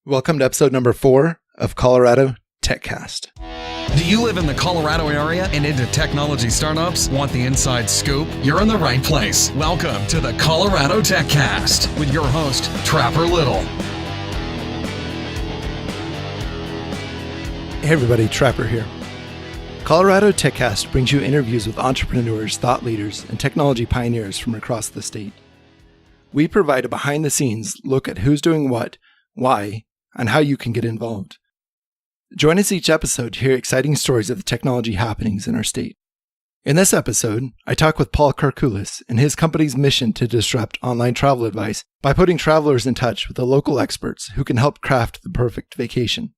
Welcome to episode number 4 of Colorado TechCast. Do you live in the Colorado area and into technology startups? Want the inside scoop? You're in the right place. Welcome to the Colorado TechCast with your host, Trapper Little. Hey everybody, Trapper here. Colorado TechCast brings you interviews with entrepreneurs, thought leaders, and technology pioneers from across the state. We provide a behind-the-scenes look at who's doing what, why, and how you can get involved. Join us each episode to hear exciting stories of the technology happenings in our state. In this episode, I talk with Paul Kurkulis and his company's mission to disrupt online travel advice by putting travelers in touch with the local experts who can help craft the perfect vacation.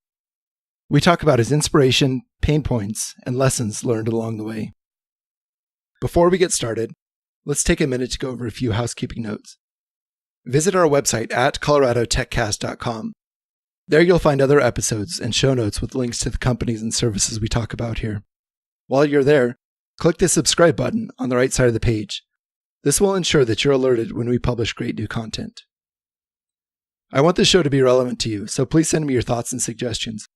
We talk about his inspiration, pain points, and lessons learned along the way. Before we get started, let's take a minute to go over a few housekeeping notes. Visit our website at coloradotechcast.com. There you'll find other episodes and show notes with links to the companies and services we talk about here. While you're there, click the subscribe button on the right side of the page. This will ensure that you're alerted when we publish great new content. I want this show to be relevant to you, so please send me your thoughts and suggestions.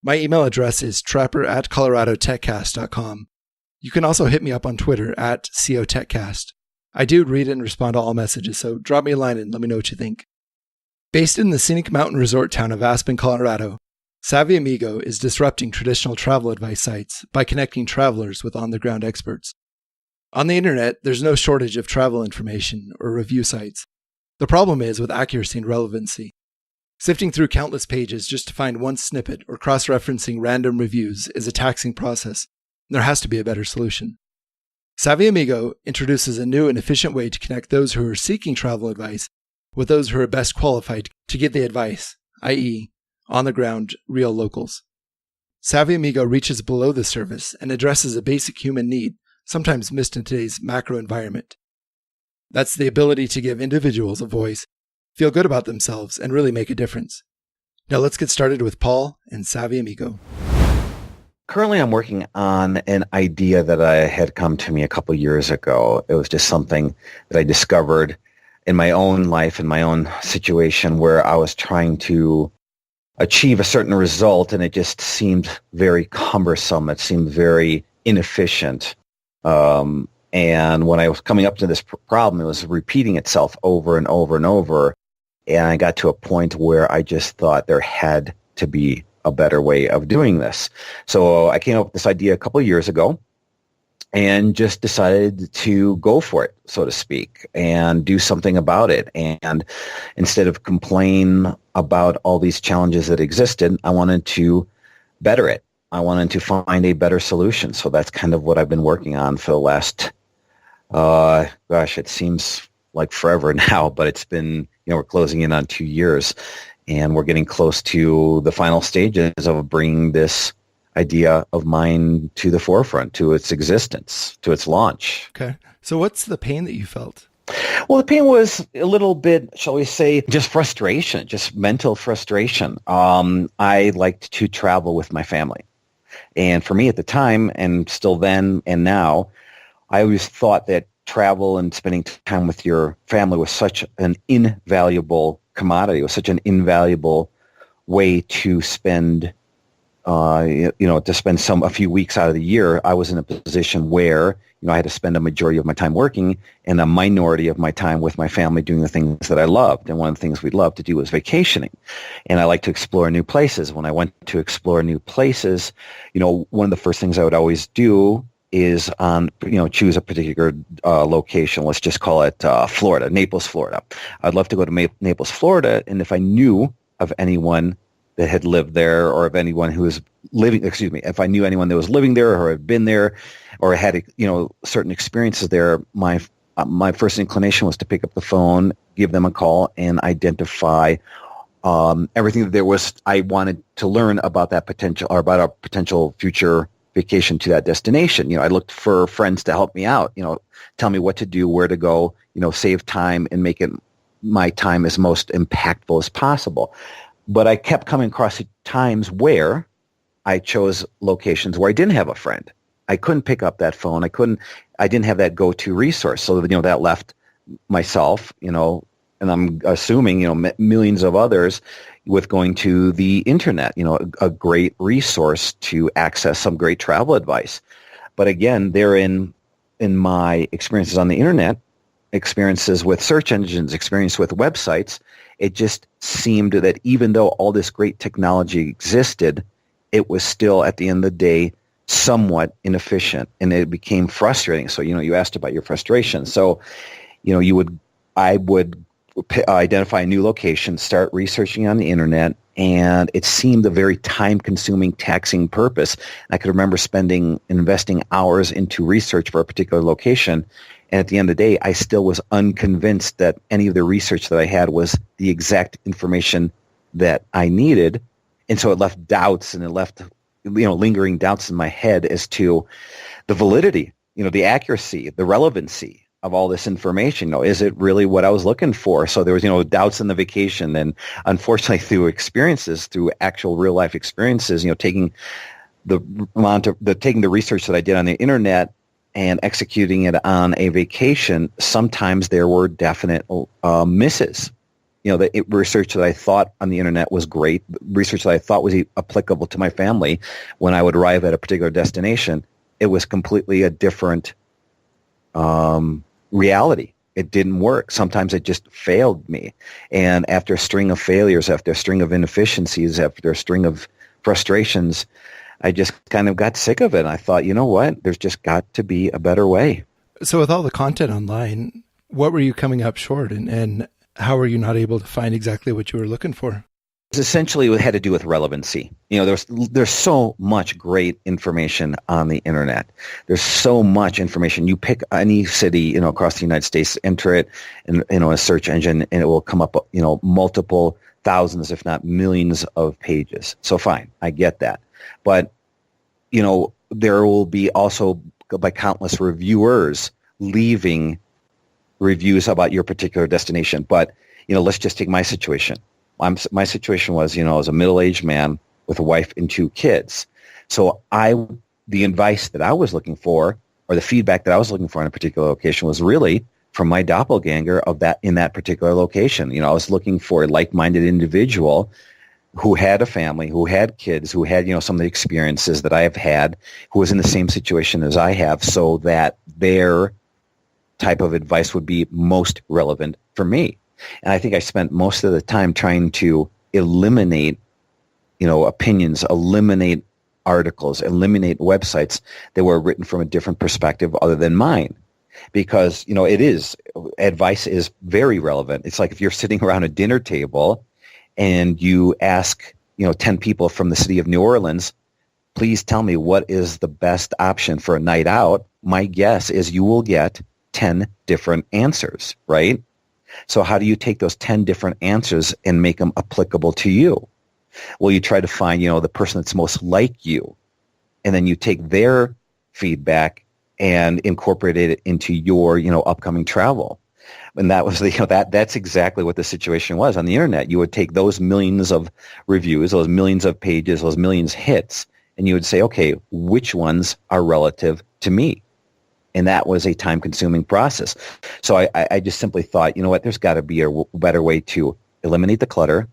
My email address is trapper@coloradotechcast.com. You can also hit me up on Twitter at COTechcast. I do read and respond to all messages, so drop me a line and let me know what you think. Based in the scenic mountain resort town of Aspen, Colorado, Savvy Amigo is disrupting traditional travel advice sites by connecting travelers with on-the-ground experts. On the internet, there's no shortage of travel information or review sites. The problem is with accuracy and relevancy. Sifting through countless pages just to find one snippet or cross-referencing random reviews is a taxing process. There has to be a better solution. Savvy Amigo introduces a new and efficient way to connect those who are seeking travel advice with those who are best qualified to give the advice, i.e., on-the-ground, real locals. Savvy Amigo reaches below the surface and addresses a basic human need, sometimes missed in today's macro environment. That's the ability to give individuals a voice, feel good about themselves, and really make a difference. Now let's get started with Paul and Savvy Amigo. Currently, I'm working on an idea that had come to me a couple years ago. It was just something that I discovered in my own life, in my own situation, where I was trying to achieve a certain result, and it just seemed very cumbersome. It seemed very inefficient. And when I was coming up to this problem, it was repeating itself over and over and over. And I got to a point where I just thought there had to be a better way of doing this. So I came up with this idea a couple of years ago and just decided to go for it, so to speak, and do something about it. And instead of complain about all these challenges that existed, I wanted to better it. I wanted to find a better solution. So that's kind of what I've been working on for the last, it seems like forever now, but it's been, we're closing in on 2 years. And we're getting close to the final stages of bringing this idea of mine to the forefront, to its existence, to its launch. Okay. So what's the pain that you felt? Well, the pain was a little bit, shall we say, just frustration, just mental frustration. I liked to travel with my family. And for me at the time, and still then and now, I always thought that travel and spending time with your family was such an invaluable commodity. It was such an invaluable way to spend, a few weeks out of the year. I was in a position where, I had to spend a majority of my time working and a minority of my time with my family doing the things that I loved. And one of the things we loved to do was vacationing. And I like to explore new places. When I went to explore new places, one of the first things I would always do is choose a particular location. Let's just call it Florida, Naples, Florida. I'd love to go to Naples, Florida, and if I knew of anyone that had lived there, or if anyone who was if I knew anyone that was living there or had been there or had certain experiences there, my first inclination was to pick up the phone, give them a call, and identify everything that there was I wanted to learn about that potential, or about a potential future vacation to that destination. I looked for friends to help me out, tell me what to do, where to go, save time and make it my time as most impactful as possible. But I kept coming across times where I chose locations where I didn't have a friend. I couldn't pick up that phone. I didn't have that go-to resource. So, that left myself, and I'm assuming, millions of others, with going to the internet, a great resource to access some great travel advice. But again, therein, in my experiences on the internet, experiences with search engines, experience with websites, it just seemed that even though all this great technology existed, it was still, at the end of the day, somewhat inefficient, and it became frustrating. So, you asked about your frustration. So, I would identify a new location, start researching on the internet, and it seemed a very time-consuming, taxing purpose. I could remember investing hours into research for a particular location, and at the end of the day, I still was unconvinced that any of the research that I had was the exact information that I needed, and so it left doubts, and it left lingering doubts in my head as to the validity, the accuracy, the relevancy of all this information. Is it really what I was looking for? So there was, doubts in the vacation. And unfortunately, through actual real life experiences, taking the research that I did on the internet and executing it on a vacation, sometimes there were definite misses. The research that I thought on the internet was great, research that I thought was applicable to my family when I would arrive at a particular destination, it was completely a different reality. It didn't work. Sometimes it just failed me. And after a string of failures, after a string of inefficiencies, after a string of frustrations, I just kind of got sick of it. And I thought, you know what? There's just got to be a better way. So with all the content online, what were you coming up short, and how were you not able to find exactly what you were looking for? Essentially, it had to do with relevancy. There's so much great information on the internet. There's so much information. You pick any city, across the United States, enter it in, a search engine, and it will come up, multiple thousands, if not millions of pages. So fine, I get that. But, there will be also by countless reviewers leaving reviews about your particular destination. But, let's just take my situation. My situation was, I was a middle-aged man with a wife and 2 kids. So the advice that I was looking for, or the feedback that I was looking for in a particular location, was really from my doppelganger in that particular location. I was looking for a like-minded individual who had a family, who had kids, who had, some of the experiences that I have had, who was in the same situation as I have, so that their type of advice would be most relevant for me. And I think I spent most of the time trying to eliminate, opinions, eliminate articles, eliminate websites that were written from a different perspective other than mine. Because, advice is very relevant. It's like if you're sitting around a dinner table and you ask, 10 people from the city of New Orleans, please tell me what is the best option for a night out. My guess is you will get 10 different answers, right? So how do you take those 10 different answers and make them applicable to you? Well, you try to find, the person that's most like you, and then you take their feedback and incorporate it into your, upcoming travel. And that was that's exactly what the situation was on the internet. You would take those millions of reviews, those millions of pages, those millions hits, and you would say, okay, which ones are relative to me? And that was a time-consuming process. So I just simply thought, there's got to be a better way to eliminate the clutter,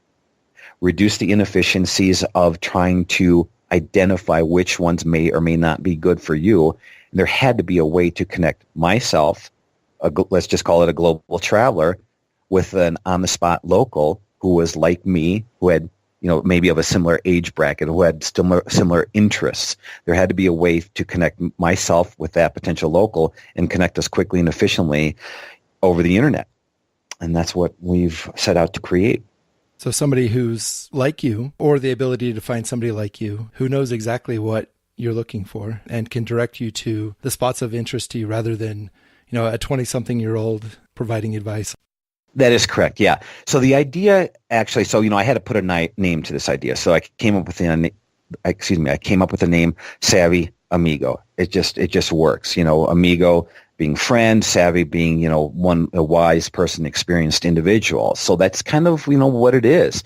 reduce the inefficiencies of trying to identify which ones may or may not be good for you. And there had to be a way to connect myself, let's just call it a global traveler, with an on-the-spot local who was like me, who had maybe of a similar age bracket, who had similar interests. There had to be a way to connect myself with that potential local and connect us quickly and efficiently over the internet. And that's what we've set out to create. So somebody who's like you, or the ability to find somebody like you who knows exactly what you're looking for and can direct you to the spots of interest to you rather than, a 20-something-year-old providing advice. That is correct. Yeah. So the idea actually, I had to put a name to this idea. So I came up with the name Savvy Amigo. It just works. Amigo being friend, savvy being, a wise person, experienced individual. So that's kind of, what it is.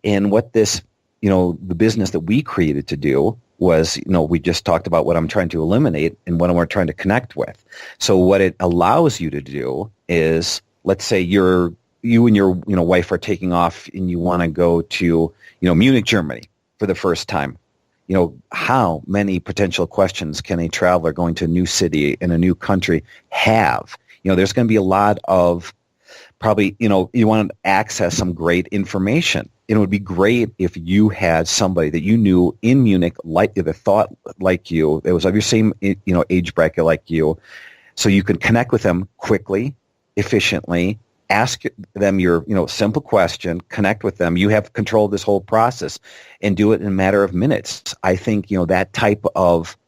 And what this, the business that we created to do was, we just talked about what I'm trying to eliminate and what I'm trying to connect with. So what it allows you to do is, let's say you're you and your wife are taking off and you want to go to Munich, Germany for the first time. How many potential questions can a traveler going to a new city in a new country have? There's going to be a lot of probably, you want to access some great information. It would be great if you had somebody that you knew in Munich, like that thought like you, that was of your same, age bracket like you, so you could connect with them quickly, efficiently, ask them your, simple question, connect with them. You have control of this whole process and do it in a matter of minutes. I think, that type of,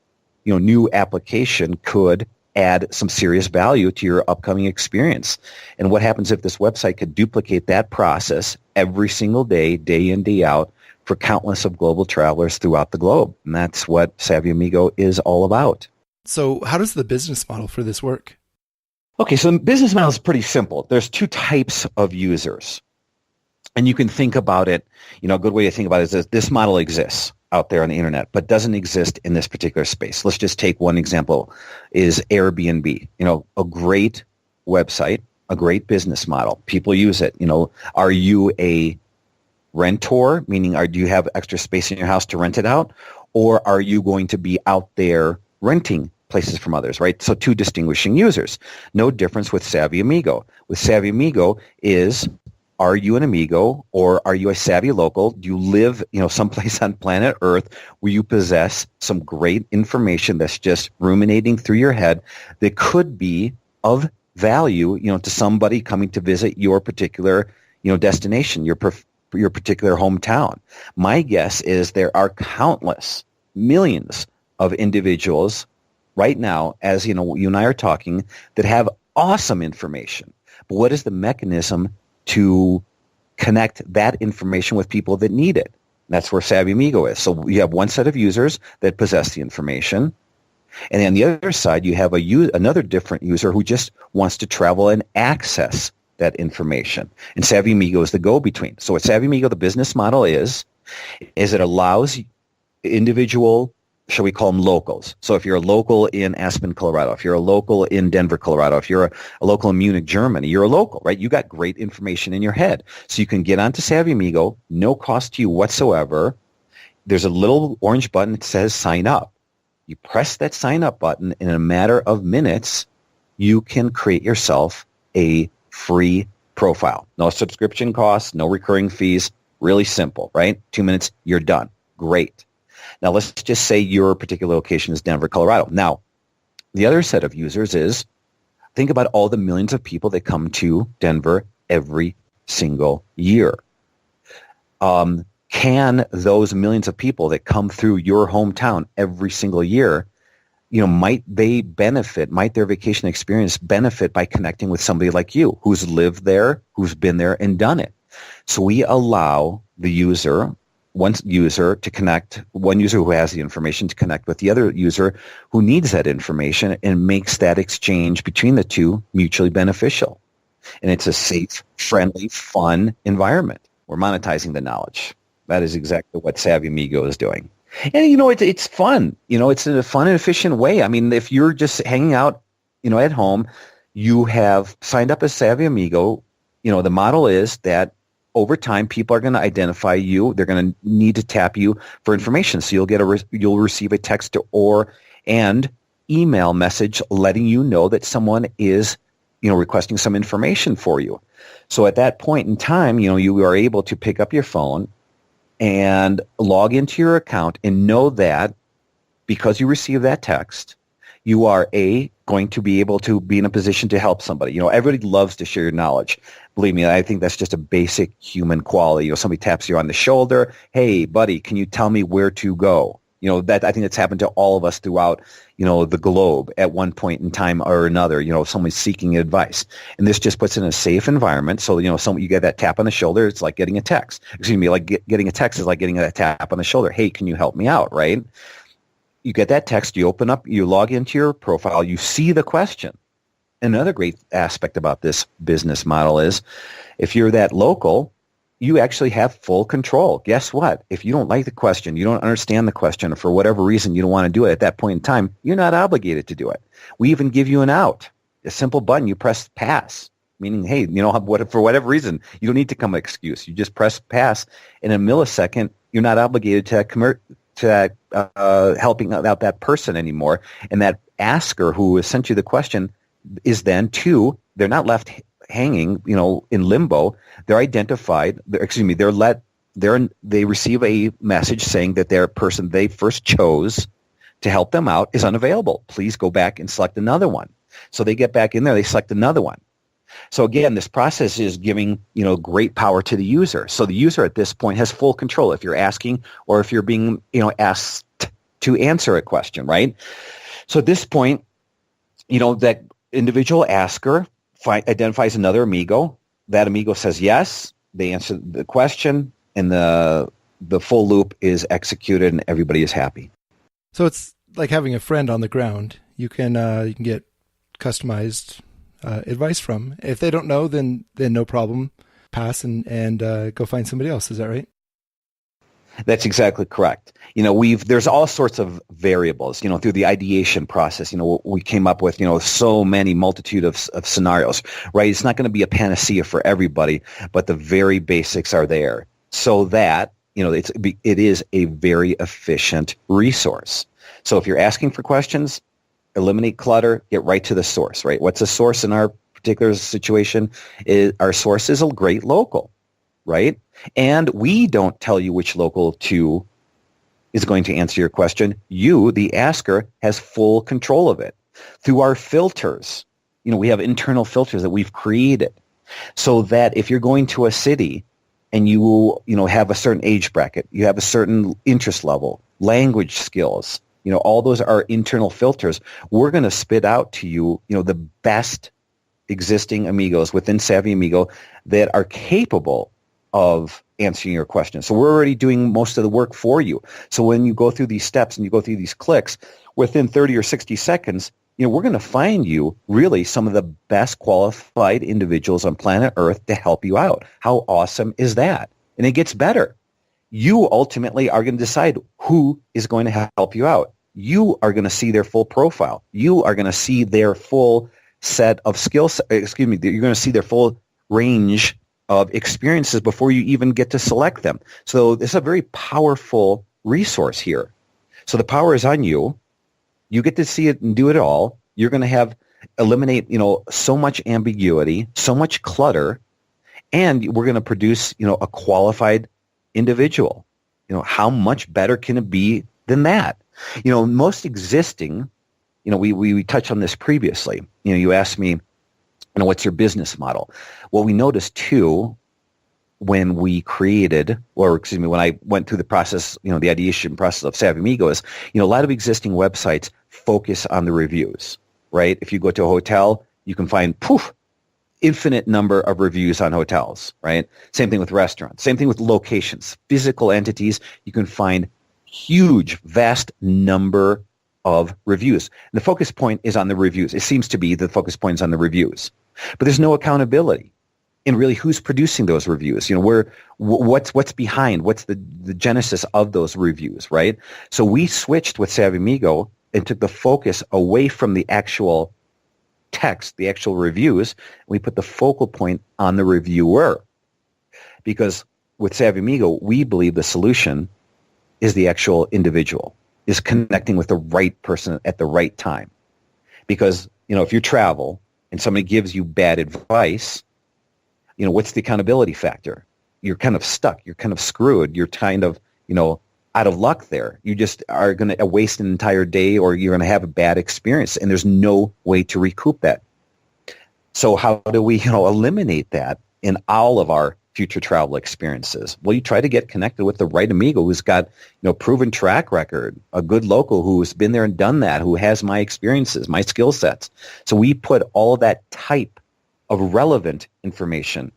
new application could add some serious value to your upcoming experience. And what happens if this website could duplicate that process every single day, day in, day out, for countless of global travelers throughout the globe? And that's what Savvy Amigo is all about. So how does the business model for this work? Okay, so the business model is pretty simple. There's two types of users. And you can think about it, a good way to think about it is this model exists out there on the internet, but doesn't exist in this particular space. Let's just take one example, is Airbnb. A great website, a great business model. People use it. Are you a rentor, meaning do you have extra space in your house to rent it out? Or are you going to be out there renting places from others, right? So two distinguishing users. No difference with Savvy Amigo. With Savvy Amigo is, are you an amigo or are you a savvy local? Do you live, someplace on planet Earth where you possess some great information that's just ruminating through your head that could be of value, to somebody coming to visit your particular, destination, your particular hometown? My guess is there are countless, millions of individuals right now, as you and I are talking, that have awesome information. But what is the mechanism to connect that information with people that need it? That's where Savvy Amigo is. So you have one set of users that possess the information, and on the other side, you have another different user who just wants to travel and access that information. And Savvy Amigo is the go-between. So what Savvy Amigo, the business model is it allows individual, shall we call them locals? So if you're a local in Aspen, Colorado, if you're a local in Denver, Colorado, if you're a local in Munich, Germany, you're a local, right? You got great information in your head. So you can get onto Savvy Amigo, no cost to you whatsoever. There's a little orange button that says sign up. You press that sign up button, and in a matter of minutes, you can create yourself a free profile. No subscription costs, no recurring fees. Really simple, right? 2 minutes, you're done. Great. Now, let's just say your particular location is Denver, Colorado. Now, the other set of users is, think about all the millions of people that come to Denver every single year. Can those millions of people that come through your hometown every single year, might their vacation experience benefit by connecting with somebody like you who's lived there, who's been there and done it? So we allow one user who has the information to connect with the other user who needs that information, and makes that exchange between the two mutually beneficial. And it's a safe, friendly, fun environment. We're monetizing the knowledge. That is exactly what Savvy Amigo is doing. And, it's fun. It's in a fun and efficient way. I mean, if you're just hanging out, at home, you have signed up as Savvy Amigo. The model is that over time, people are going to identify you. They're going to need to tap you for information. So you'll receive a text and email message letting you know that someone is, requesting some information for you. So at that point in time, you are able to pick up your phone and log into your account and know that because you receive that text, you are going to be able to be in a position to help somebody. Everybody loves to share your knowledge. Believe me, I think that's just a basic human quality. Somebody taps you on the shoulder. Hey, buddy, can you tell me where to go? That I think that's happened to all of us throughout, the globe at one point in time or another. Someone's seeking advice, and this just puts in a safe environment. So you get that tap on the shoulder. It's like getting a text. Excuse me, like getting a text is like getting a tap on the shoulder. Hey, can you help me out? Right? You get that text. You open up. You log into your profile. You see the question. Another great aspect about this business model is, if you're that local, you actually have full control. Guess what? If you don't like the question, you don't understand the question, or for whatever reason you don't want to do it at that point in time, you're not obligated to do it. We even give you an out. A simple button, you press pass. meaning, hey, for whatever reason, you don't need to come with an excuse. You just press pass. In a millisecond, you're not obligated to helping out that person anymore. And that asker who sent you the question is then, too, they're not left hanging, in limbo. They're identified. They receive a message saying that their person they first chose to help them out is unavailable. Please go back and select another one. So they get back in there, they select another one. So again, this process is giving, great power to the user. So the user at this point has full control if you're asking or if you're being, asked to answer a question, right? So at this point, that individual asker identifies another amigo. That amigo says yes. They answer the question, and the full loop is executed, and everybody is happy. So it's like having a friend on the ground. You can get customized advice from. If they don't know, then no problem. Pass and go find somebody else. Is that right? That's exactly correct. There's all sorts of variables, through the ideation process. We came up with, so many multitude of scenarios, right? It's not going to be a panacea for everybody, but the very basics are there so that, it is a very efficient resource. So if you're asking for questions, eliminate clutter, get right to the source, right? What's the source in our particular situation? Our source is a great local, right? And we don't tell you which local is going to answer your question. You, the asker, has full control of it. Through our filters, we have internal filters that we've created so that if you're going to a city and you have a certain age bracket, you have a certain interest level, language skills, all those are internal filters. We're going to spit out to you, the best existing amigos within Savvy Amigo that are capable of answering your question. So we're already doing most of the work for you. So when you go through these steps and you go through these clicks, within 30 or 60 seconds, we're going to find you really some of the best qualified individuals on planet Earth to help you out. How awesome is that? And it gets better. You ultimately are going to decide who is going to help you out. You are going to see their full profile. You are going to see their full set of skills. You're going to see their full range of experiences before you even get to select them. So this is a very powerful resource here. So the power is on you. You get to see it and do it all. You're going to eliminate, so much ambiguity, so much clutter, and we're going to produce, a qualified individual. How much better can it be than that? Most existing, we touched on this previously. You asked me, what's your business model? Well, we noticed too, when I went through the process, the ideation process of Savvy Amigo is, a lot of existing websites focus on the reviews, right? If you go to a hotel, you can find, infinite number of reviews on hotels, right? Same thing with restaurants. Same thing with locations, physical entities. You can find huge, vast number of reviews. And the focus point is on the reviews. It seems to be the focus point is on the reviews. But there's no accountability in really who's producing those reviews. What's behind, what's the genesis of those reviews, right? So we switched with Savvy Amigo and took the focus away from the actual text, the actual reviews. We put the focal point on the reviewer. Because with Savvy Amigo, we believe the solution is the actual individual, is connecting with the right person at the right time. Because, if you travel and somebody gives you bad advice, what's the accountability factor? You're kind of stuck. You're kind of screwed. You're kind of, out of luck there. You just are going to waste an entire day, or you're going to have a bad experience, and there's no way to recoup that. So how do we, eliminate that in all of our future travel experiences? Well, you try to get connected with the right amigo who's got, proven track record, a good local who's been there and done that, who has my experiences, my skill sets. So we put all of that type of relevant information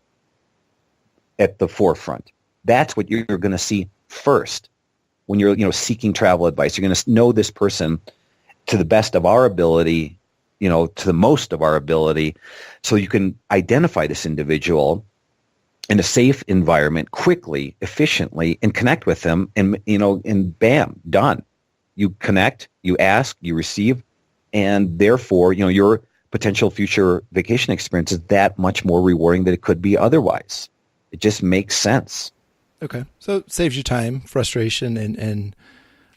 at the forefront. That's what you're going to see first when you're, seeking travel advice. You're going to know this person to the best of our ability, to the most of our ability, so you can identify this individual in a safe environment quickly, efficiently, and connect with them, and bam, done. You connect, you ask, you receive, and therefore, you're potential future vacation experience is that much more rewarding than it could be otherwise. It just makes sense. Okay. So it saves you time, frustration, and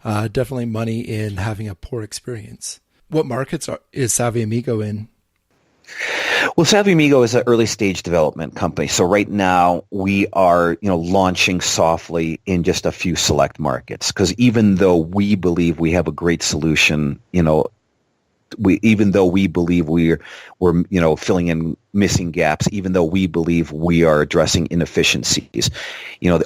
definitely money in having a poor experience. What markets is Savvy Amigo in? Well, Savvy Amigo is an early stage development company. So right now we are, launching softly in just a few select markets. Because even though we believe we have a great solution, even though we believe we're filling in missing gaps, even though we believe we are addressing inefficiencies,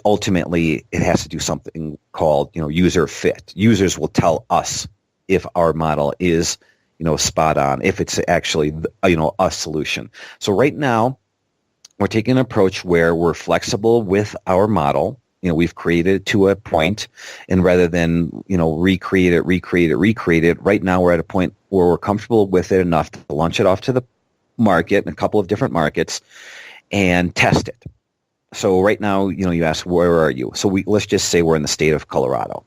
ultimately it has to do something called, user fit. Users will tell us if our model is spot on, if it's actually, a solution. So right now, we're taking an approach where we're flexible with our model. We've created it to a point, and rather than, recreate it, right now we're at a point where we're comfortable with it enough to launch it off to the market in a couple of different markets and test it. So right now, you ask, where are you? So let's just say we're in the state of Colorado,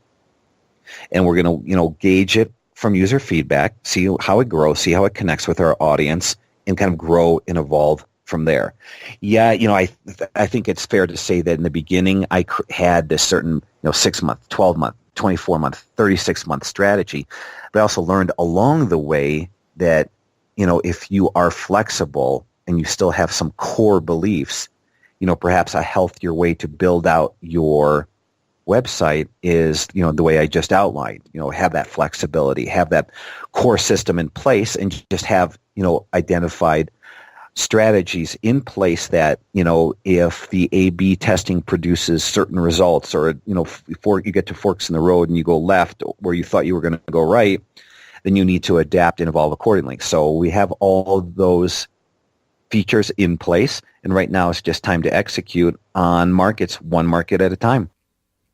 and we're going to, gauge it from user feedback, see how it grows, see how it connects with our audience, and kind of grow and evolve from there. Yeah, I think it's fair to say that in the beginning, I had this certain, 6-month, 12-month, 24-month, 36-month strategy. But I also learned along the way that, if you are flexible and you still have some core beliefs, perhaps a healthier way to build out your website is, the way I just outlined, have that flexibility, have that core system in place, and just have, identified strategies in place that, if the A/B testing produces certain results, or, before you get to forks in the road and you go left where you thought you were going to go right, then you need to adapt and evolve accordingly. So we have all of those features in place, and right now it's just time to execute on markets, one market at a time.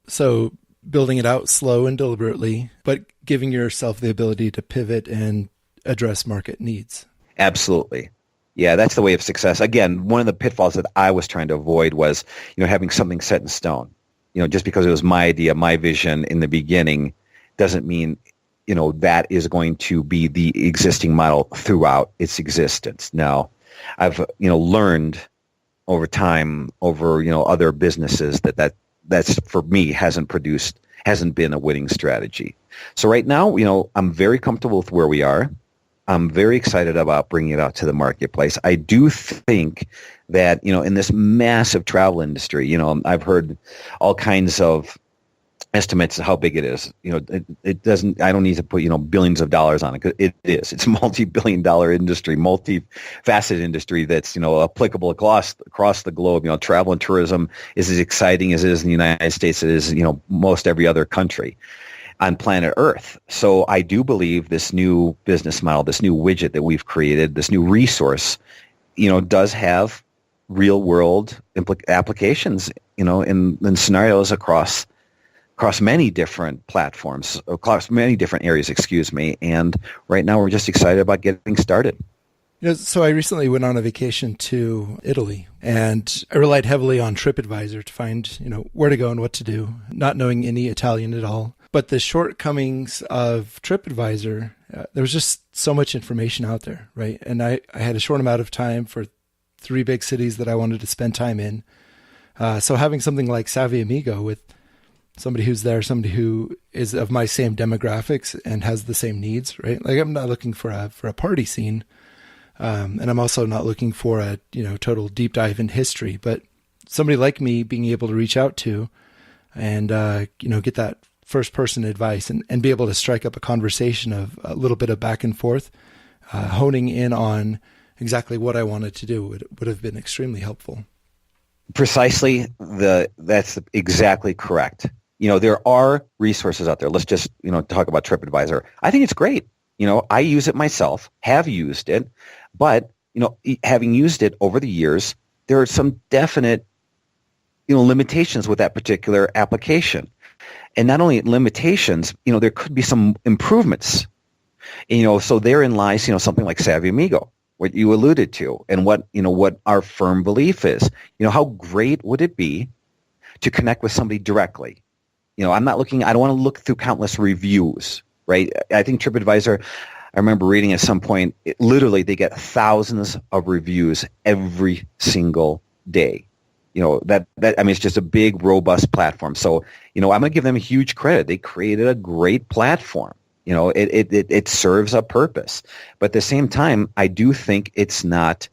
So building it out slow and deliberately, but giving yourself the ability to pivot and address market needs. Absolutely. Yeah, that's the way of success. Again, one of the pitfalls that I was trying to avoid was, having something set in stone. Just because it was my idea, my vision in the beginning doesn't mean, that is going to be the existing model throughout its existence. Now, I've, learned over time, over, other businesses that's for me hasn't been a winning strategy. So right now, I'm very comfortable with where we are. I'm very excited about bringing it out to the marketplace. I do think that, in this massive travel industry, I've heard all kinds of estimates of how big it is. It doesn't, I don't need to put, billions of dollars on it, 'cause it is. It's a multi-billion dollar industry, multi-faceted industry that's, applicable across the globe. Travel and tourism is as exciting as it is in the United States. It is, most every other country on planet Earth. So I do believe this new business model, this new widget that we've created, this new resource, does have real world applications, in scenarios across many different platforms, across many different areas, and right now we're just excited about getting started. So I recently went on a vacation to Italy, and I relied heavily on TripAdvisor to find, where to go and what to do, not knowing any Italian at all. But the shortcomings of TripAdvisor, there was just so much information out there, right? And I had a short amount of time for 3 big cities that I wanted to spend time in. So having something like Savvy Amigo with somebody who's there, somebody who is of my same demographics and has the same needs, right? Like, I'm not looking for a party scene. And I'm also not looking for a, total deep dive in history, but somebody like me being able to reach out to and, get that first person advice and be able to strike up a conversation of a little bit of back and forth, honing in on exactly what I wanted to do would have been extremely helpful. Precisely. That's exactly correct. There are resources out there. Let's just, talk about TripAdvisor. I think it's great. I use it myself, have used it, but, having used it over the years, there are some definite, limitations with that particular application. And not only limitations, there could be some improvements. So therein lies, something like Savvy Amigo, what you alluded to, and what our firm belief is. How great would it be to connect with somebody directly? I don't want to look through countless reviews, right? I think TripAdvisor, I remember reading at some point, literally they get thousands of reviews every single day. It's just a big, robust platform. So, I'm going to give them a huge credit. They created a great platform. It serves a purpose. But at the same time, I do think it's not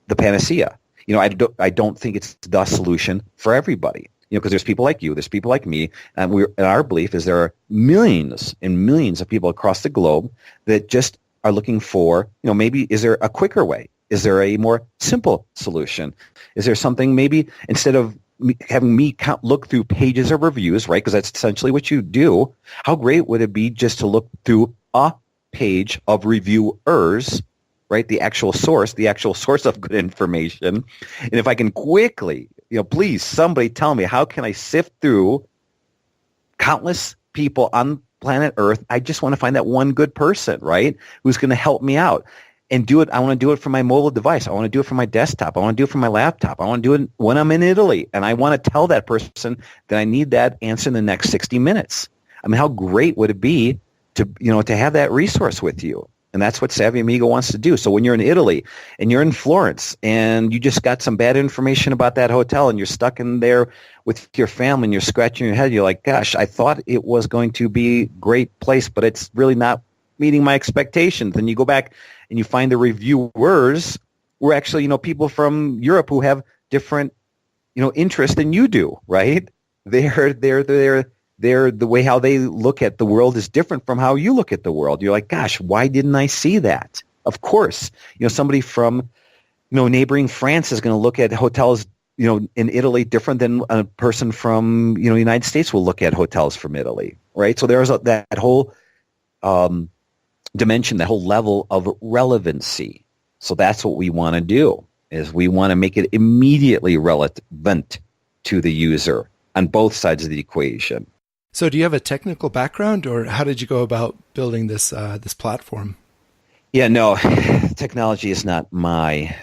the panacea. I don't think it's the solution for everybody. Because there's people like you, there's people like me, and our belief is there are millions and millions of people across the globe that just are looking for, maybe is there a quicker way? Is there a more simple solution? Is there something maybe instead of having me look through pages of reviews, right? Because that's essentially what you do. How great would it be just to look through a page of reviewers, right? The actual source of good information. And if I can quickly, please, somebody tell me, how can I sift through countless people on planet Earth? I just want to find that one good person, right? Who's going to help me out and do it. I want to do it from my mobile device. I want to do it from my desktop. I want to do it from my laptop. I want to do it when I'm in Italy. And I want to tell that person that I need that answer in the next 60 minutes. I mean, how great would it be to have that resource with you? And that's what Savvy Amigo wants to do. So when you're in Italy and you're in Florence and you just got some bad information about that hotel and you're stuck in there with your family and you're scratching your head, you're like, gosh, I thought it was going to be a great place, but it's really not meeting my expectations. And you go back and you find the reviewers were actually, people from Europe who have different, interests than you do, right? They're the way how they look at the world is different from how you look at the world. You're like, gosh, why didn't I see that? Of course, somebody from, neighboring France is going to look at hotels, in Italy different than a person from, United States will look at hotels from Italy, right? So there's that whole dimension, that whole level of relevancy. So that's what we want to do, is we want to make it immediately relevant to the user on both sides of the equation. So do you have a technical background, or how did you go about building this platform? Yeah, no, technology is not my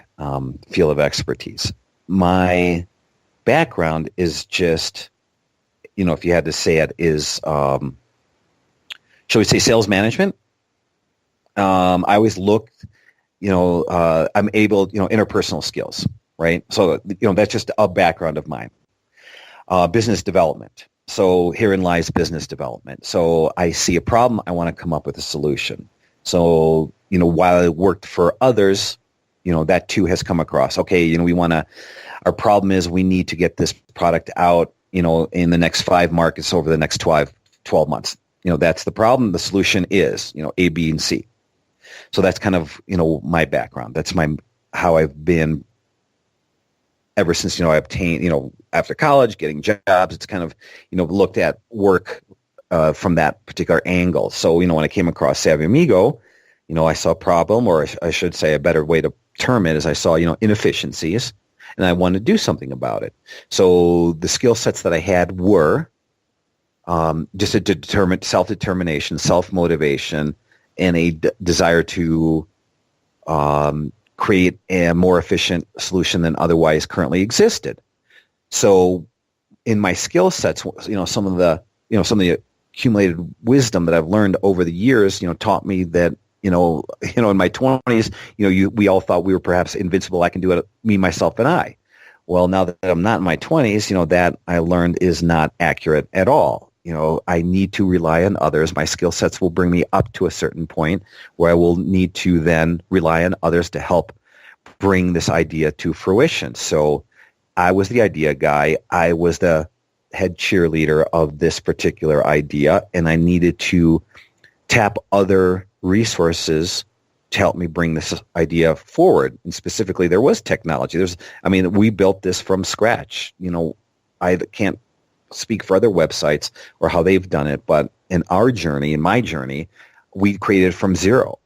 field of expertise. My background is just, if you had to say it, is, shall we say, sales management. I always looked, I'm able, interpersonal skills, right? So, that's just a background of mine. Business development. So herein lies business development. So I see a problem, I want to come up with a solution. So, while I worked for others, that too has come across. Okay, our problem is we need to get this product out, in the next 5 markets over the next 12 months. That's the problem. The solution is, A, B, and C. So that's kind of, my background. That's how I've been ever since, I obtained, after college, getting jobs. It's kind of, looked at work from that particular angle. So, when I came across Savvy Amigo, I saw a problem, or I should say a better way to term it is I saw, inefficiencies, and I wanted to do something about it. So the skill sets that I had were just a self-determination, self-motivation, and a desire to create a more efficient solution than otherwise currently existed. So in my skill sets, some of the accumulated wisdom that I've learned over the years, taught me that, in my 20s, we all thought we were perhaps invincible. I can do it, me, myself, and I. Well, now that I'm not in my 20s, that I learned is not accurate at all. I need to rely on others. My skill sets will bring me up to a certain point where I will need to then rely on others to help bring this idea to fruition. So I was the idea guy. I was the head cheerleader of this particular idea, and I needed to tap other resources to help me bring this idea forward. And specifically, there was technology. We built this from scratch. I can't speak for other websites or how they've done it, but in my journey, we created from zero.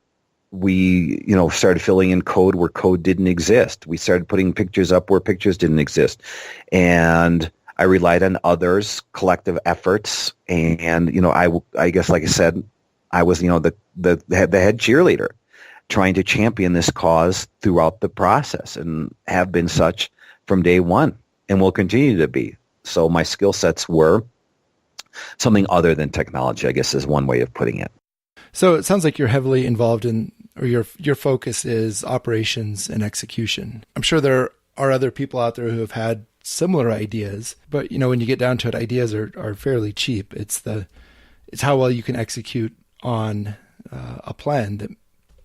We, started filling in code where code didn't exist. We started putting pictures up where pictures didn't exist. And I relied on others' collective efforts. And, I guess, like I said, I was, the head cheerleader trying to champion this cause throughout the process, and have been such from day one, and will continue to be. So my skill sets were something other than technology, I guess, is one way of putting it. So it sounds like you're heavily involved in, or your focus is operations and execution. I'm sure there are other people out there who have had similar ideas, but when you get down to it, ideas are fairly cheap. It's how well you can execute on a plan that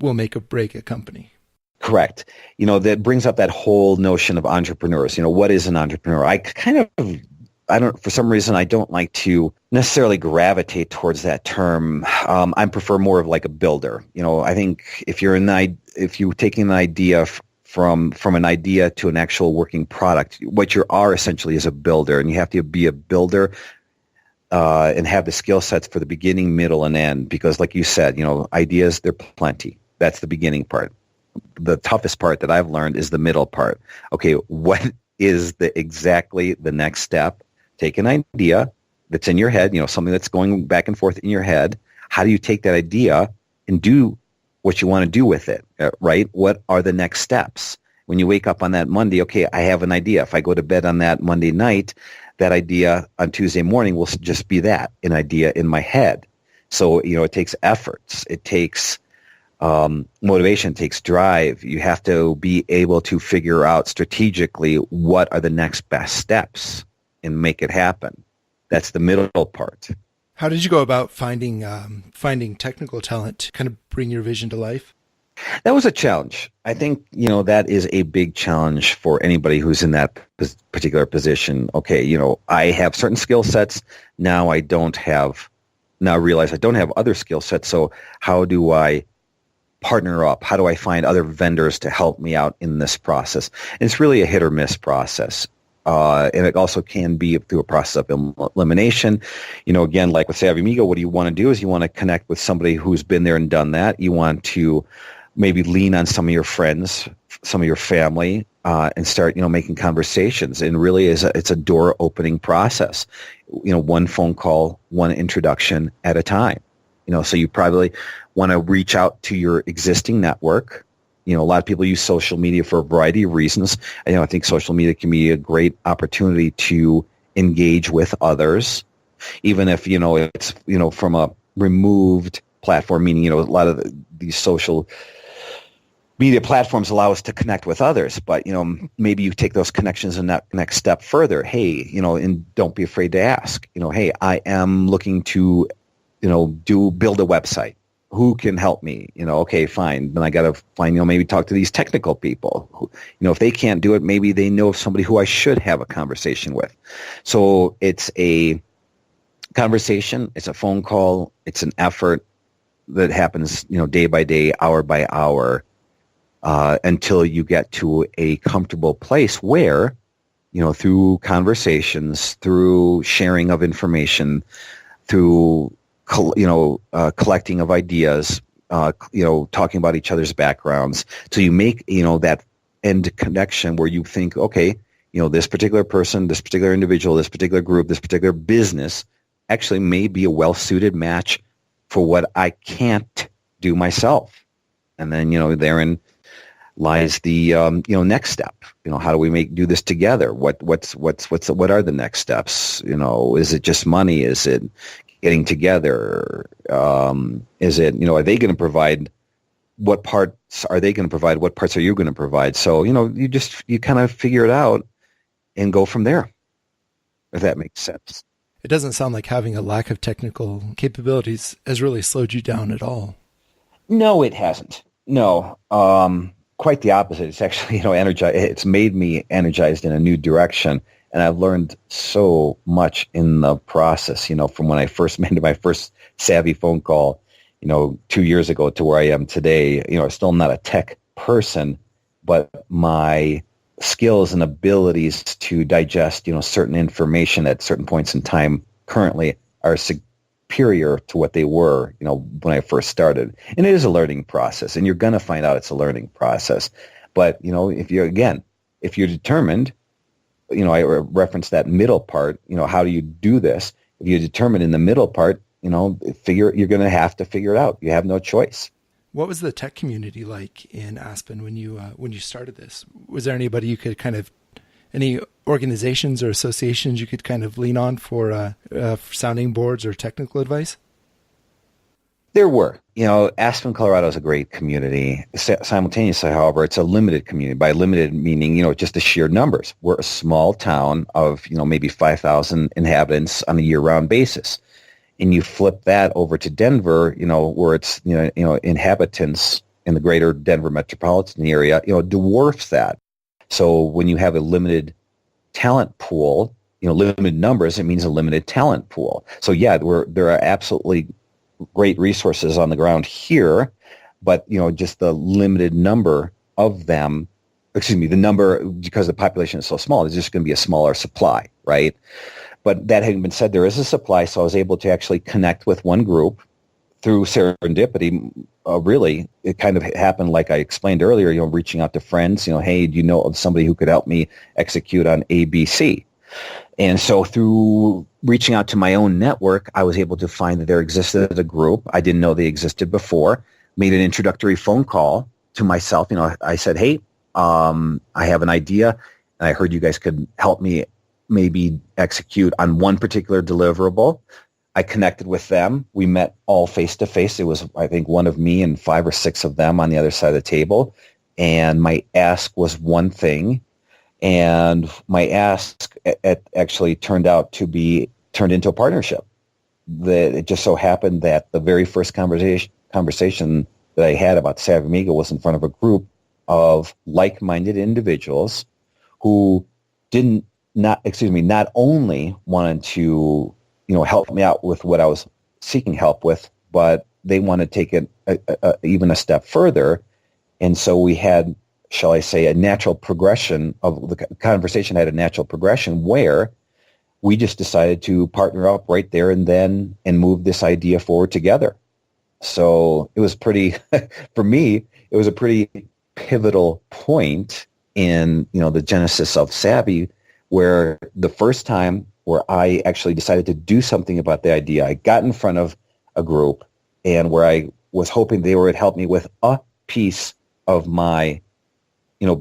will make or break a company. Correct. That brings up that whole notion of entrepreneurs. What is an entrepreneur? For some reason, I don't like to necessarily gravitate towards that term. I prefer more of like a builder. I think if you're taking an idea from an idea to an actual working product, what you are essentially is a builder, and you have to be a builder and have the skill sets for the beginning, middle, and end. Because like you said, ideas, they're plenty. That's the beginning part. The toughest part that I've learned is the middle part. Okay, what is exactly the next step? Take an idea that's in your head, something that's going back and forth in your head. How do you take that idea and do what you want to do with it, right? What are the next steps? When you wake up on that Monday, okay, I have an idea. If I go to bed on that Monday night, that idea on Tuesday morning will just be an idea in my head. So, it takes efforts. It takes motivation, it takes drive. You have to be able to figure out strategically what are the next best steps and make it happen. That's the middle part. How did you go about finding technical talent to kind of bring your vision to life? That was a challenge. I think, that is a big challenge for anybody who's in that particular position. Okay, I have certain skill sets. Now realize I don't have other skill sets. So how do I partner up? How do I find other vendors to help me out in this process? And it's really a hit or miss process. And it also can be through a process of elimination. Again, like with Savvy Amigo, what you want to do is you want to connect with somebody who's been there and done that. You want to maybe lean on some of your friends, some of your family, and start, making conversations. And really, it's a door opening process. One phone call, one introduction at a time. So you probably want to reach out to your existing network. A lot of people use social media for a variety of reasons. I think social media can be a great opportunity to engage with others, even if, it's, from a removed platform, meaning, a lot of these social media platforms allow us to connect with others. But, maybe you take those connections and that next step further. Hey, and don't be afraid to ask, hey, I am looking to, build a website. Who can help me? Okay, fine. Then I got to find, maybe talk to these technical people. Who, if they can't do it, maybe they know somebody who I should have a conversation with. So it's a conversation. It's a phone call. It's an effort that happens, day by day, hour by hour, until you get to a comfortable place where, through conversations, through sharing of information, through collecting of ideas, talking about each other's backgrounds. So you make, that end connection where you think, okay, this particular person, this particular individual, this particular group, this particular business actually may be a well-suited match for what I can't do myself. And then, therein lies the, next step. How do we do this together? What are the next steps? Is it just money? Is it getting together? Is it, are they going to provide what parts are they going to provide? What parts are you going to provide? So, you kind of figure it out and go from there, if that makes sense. It doesn't sound like having a lack of technical capabilities has really slowed you down at all. No, it hasn't. No, quite the opposite. It's actually, energized. It's made me energized in a new direction. And I've learned so much in the process, from when I first made my first Savvy phone call, 2 years ago to where I am today. Still not a tech person, but my skills and abilities to digest, certain information at certain points in time currently are superior to what they were, when I first started. And it is a learning process, and you're going to find out it's a learning process. But, if you're determined, I referenced that middle part, how do you do this? If you're determined in the middle part, you're going to have to figure it out. You have no choice. What was the tech community like in Aspen when you started this? Was there anybody you could any organizations or associations you could kind of lean on for sounding boards or technical advice? There were. Aspen, Colorado is a great community. Simultaneously, however, it's a limited community. By limited meaning, just the sheer numbers. We're a small town of, maybe 5,000 inhabitants on a year-round basis. And you flip that over to Denver, where it's, inhabitants in the greater Denver metropolitan area, dwarfs that. So when you have a limited talent pool, limited numbers, it means a limited talent pool. So yeah, there are absolutely great resources on the ground here, but just the limited number of them, the number, because the population is so small, there's just going to be a smaller supply, right? But that having been said, there is a supply, so I was able to actually connect with one group through serendipity. Really, it kind of happened like I explained earlier, reaching out to friends, hey, do you know of somebody who could help me execute on ABC? And so through reaching out to my own network, I was able to find that there existed a group. I didn't know they existed before. Made an introductory phone call to myself. I said, hey, I have an idea, and I heard you guys could help me maybe execute on one particular deliverable. I connected with them. We met all face-to-face. It was, I think, one of me and 5 or 6 of them on the other side of the table. And my ask was one thing. And my ask actually turned into a partnership. It just so happened that the very first conversation that I had about Savvy Amigo was in front of a group of like-minded individuals who not only wanted to, help me out with what I was seeking help with, but they wanted to take it even a step further. And so we had, shall I say, a natural progression of the conversation had a natural progression where we just decided to partner up right there and then and move this idea forward together. So it was for me, it was a pretty pivotal point in, the genesis of Savvy, where the first time where I actually decided to do something about the idea, I got in front of a group and where I was hoping they would help me with a piece of my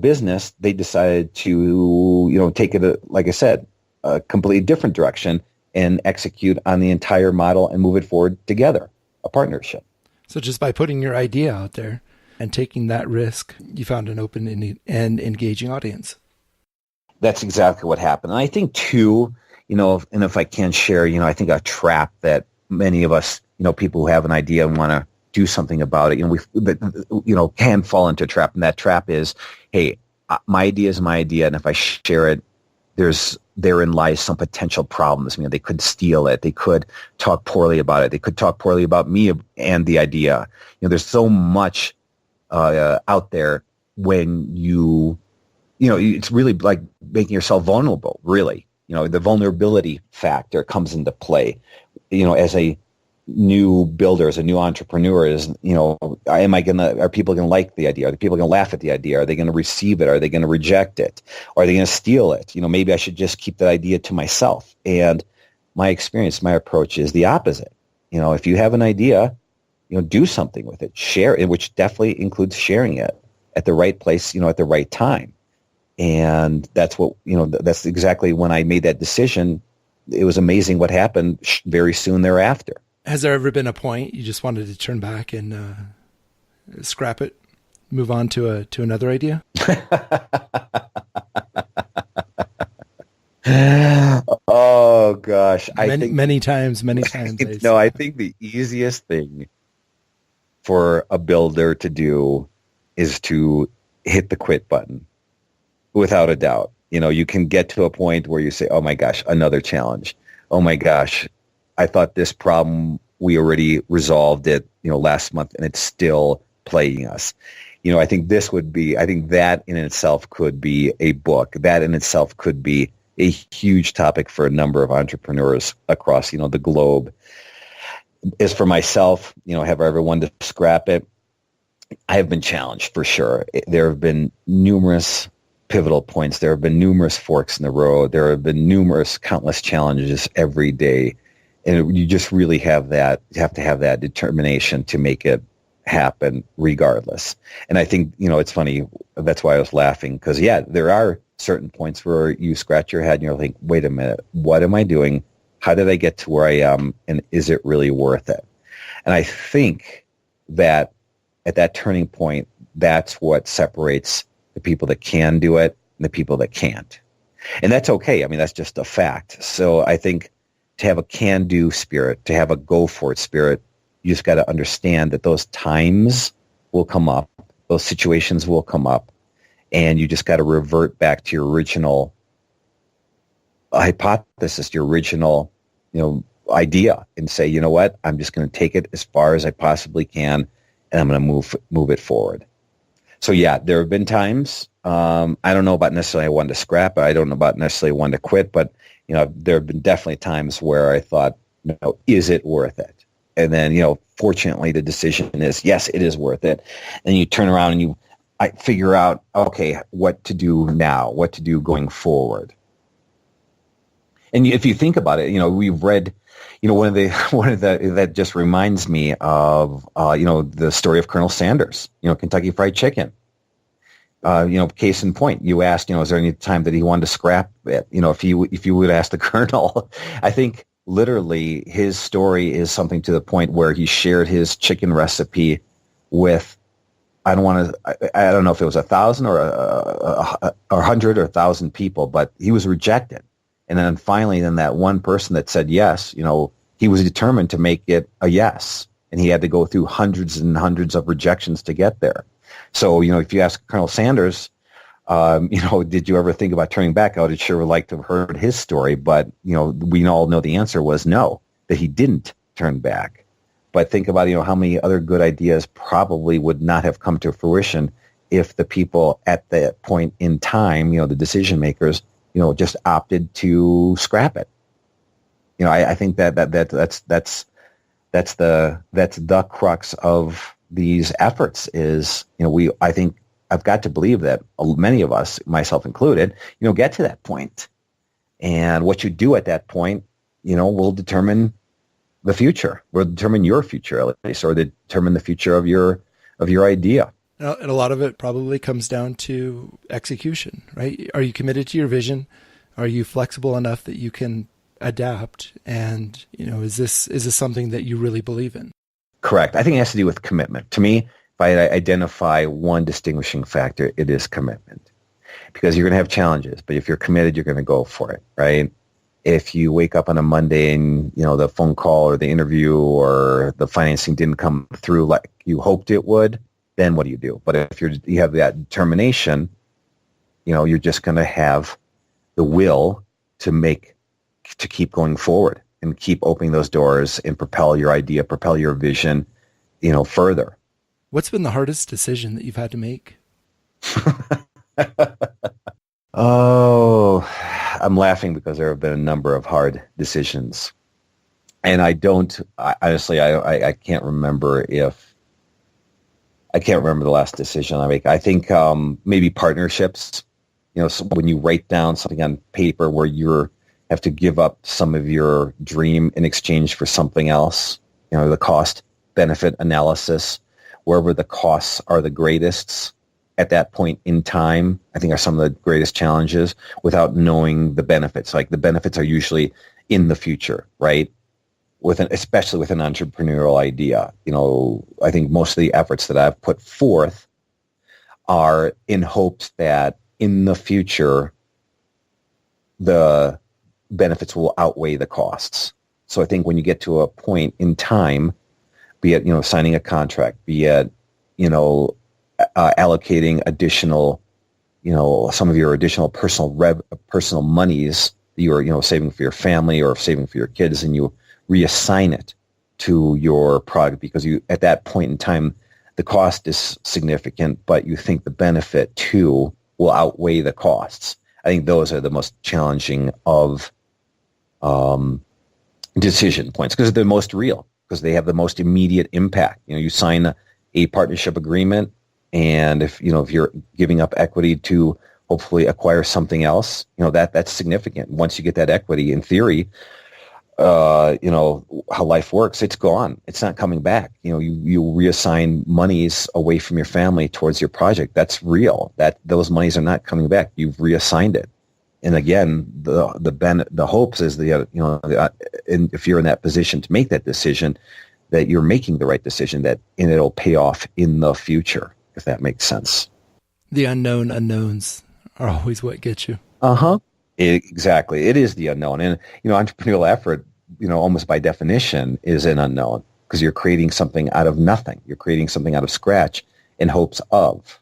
business, they decided to, take it, like I said, a completely different direction and execute on the entire model and move it forward together, a partnership. So just by putting your idea out there and taking that risk, you found an open and engaging audience. That's exactly what happened. And I think too, and if I can share, I think a trap that many of us, people who have an idea and want to do something about it, we can fall into a trap. And that trap is, hey, my idea is my idea, and if I share it, therein lies some potential problems. They could steal it. They could talk poorly about it. They could talk poorly about me and the idea. There's so much out there when it's really like making yourself vulnerable, really. The vulnerability factor comes into play, as a new builder, as a new entrepreneur, are people going to like the idea? Are the people going to laugh at the idea? Are they going to receive it? Are they going to reject it? Or are they going to steal it? Maybe I should just keep that idea to myself. And my experience, my approach is the opposite. If you have an idea, do something with it, share it, which definitely includes sharing it at the right place, at the right time. And that's what, that's exactly when I made that decision. It was amazing what happened very soon thereafter. Has there ever been a point you just wanted to turn back and scrap it, move on to another idea? Oh gosh, many times. No, I think the easiest thing for a builder to do is to hit the quit button, without a doubt. You can get to a point where you say, "Oh my gosh, another challenge. Oh my gosh, I thought this problem, we already resolved it, last month, and it's still plaguing us." I think that in itself could be a book. That in itself could be a huge topic for a number of entrepreneurs across, the globe. As for myself, have I ever wanted to scrap it? I have been challenged for sure. There have been numerous pivotal points. There have been numerous forks in the road. There have been countless challenges every day. And you just really have to have that determination to make it happen regardless. And I think, it's funny. That's why I was laughing because, yeah, there are certain points where you scratch your head and you're like, wait a minute, what am I doing? How did I get to where I am? And is it really worth it? And I think that at that turning point, that's what separates the people that can do it and the people that can't. And that's okay. I mean, that's just a fact. So I think to have a can-do spirit, to have a go-for-it spirit, you just got to understand that those times will come up, those situations will come up, and you just got to revert back to your original hypothesis, your original, idea, and say, you know what, I'm just going to take it as far as I possibly can, and I'm going to move it forward. So yeah, there have been times, I don't know about necessarily I wanted to scrap it, I don't know about necessarily wanted to quit, but there have been definitely times where I thought, is it worth it? And then, fortunately, the decision is, yes, it is worth it. And you turn around and I figure out, okay, what to do now, what to do going forward. And if you think about it, we've read, one of the that just reminds me of, the story of Colonel Sanders, Kentucky Fried Chicken. Case in point, you asked, is there any time that he wanted to scrap it? If you would ask the Colonel, I think literally his story is something to the point where he shared his chicken recipe with, I don't know if it was 1,000 or 100 or 1,000 people, but he was rejected. And then finally, that one person that said yes, he was determined to make it a yes. And he had to go through hundreds and hundreds of rejections to get there. So, if you ask Colonel Sanders, did you ever think about turning back? I would sure like to have heard his story. But, we all know the answer was no, that he didn't turn back. But think about, how many other good ideas probably would not have come to fruition if the people at that point in time, the decision makers, just opted to scrap it. I think that's the crux of these efforts is, I think I've got to believe that many of us, myself included, get to that point. And what you do at that point, will determine the future, will determine your future at least, or determine the future of your idea. And a lot of it probably comes down to execution, right? Are you committed to your vision? Are you flexible enough that you can adapt? And, is this something that you really believe in? Correct. I think it has to do with commitment. To me, if I identify one distinguishing factor, it is commitment. Because you're going to have challenges, but if you're committed, you're going to go for it, right? If you wake up on a Monday and, the phone call or the interview or the financing didn't come through like you hoped it would, then what do you do? But if you have that determination, you're just going to have the will to keep going forward and keep opening those doors and propel your idea, propel your vision, further. What's been the hardest decision that you've had to make? Oh, I'm laughing because there have been a number of hard decisions. And honestly, I can't remember the last decision I make. I think maybe partnerships. So when you write down something on paper where you have to give up some of your dream in exchange for something else, the cost-benefit analysis, wherever the costs are the greatest at that point in time, I think are some of the greatest challenges without knowing the benefits. Like the benefits are usually in the future, right? Especially with an entrepreneurial idea. I think most of the efforts that I've put forth are in hopes that in the future, the benefits will outweigh the costs. So I think when you get to a point in time, be it, signing a contract, be it, allocating additional, some of your additional personal monies that you're, saving for your family or saving for your kids, and you reassign it to your product because at that point in time, the cost is significant, but you think the benefit too will outweigh the costs. I think those are the most challenging of decision points because they're the most real, because they have the most immediate impact. You sign a partnership agreement, and if you're giving up equity to hopefully acquire something else, that's significant. Once you get that equity, in theory, how life works, it's gone. It's not coming back. You reassign monies away from your family towards your project. That's real. Those monies are not coming back. You've reassigned it. And again, the hopes is if you're in that position to make that decision, that you're making the right decision, and it'll pay off in the future, if that makes sense. The unknown unknowns are always what gets you. Uh-huh. Exactly. It is the unknown. And, entrepreneurial effort, almost by definition is an unknown, because you're creating something out of nothing. You're creating something out of scratch in hopes of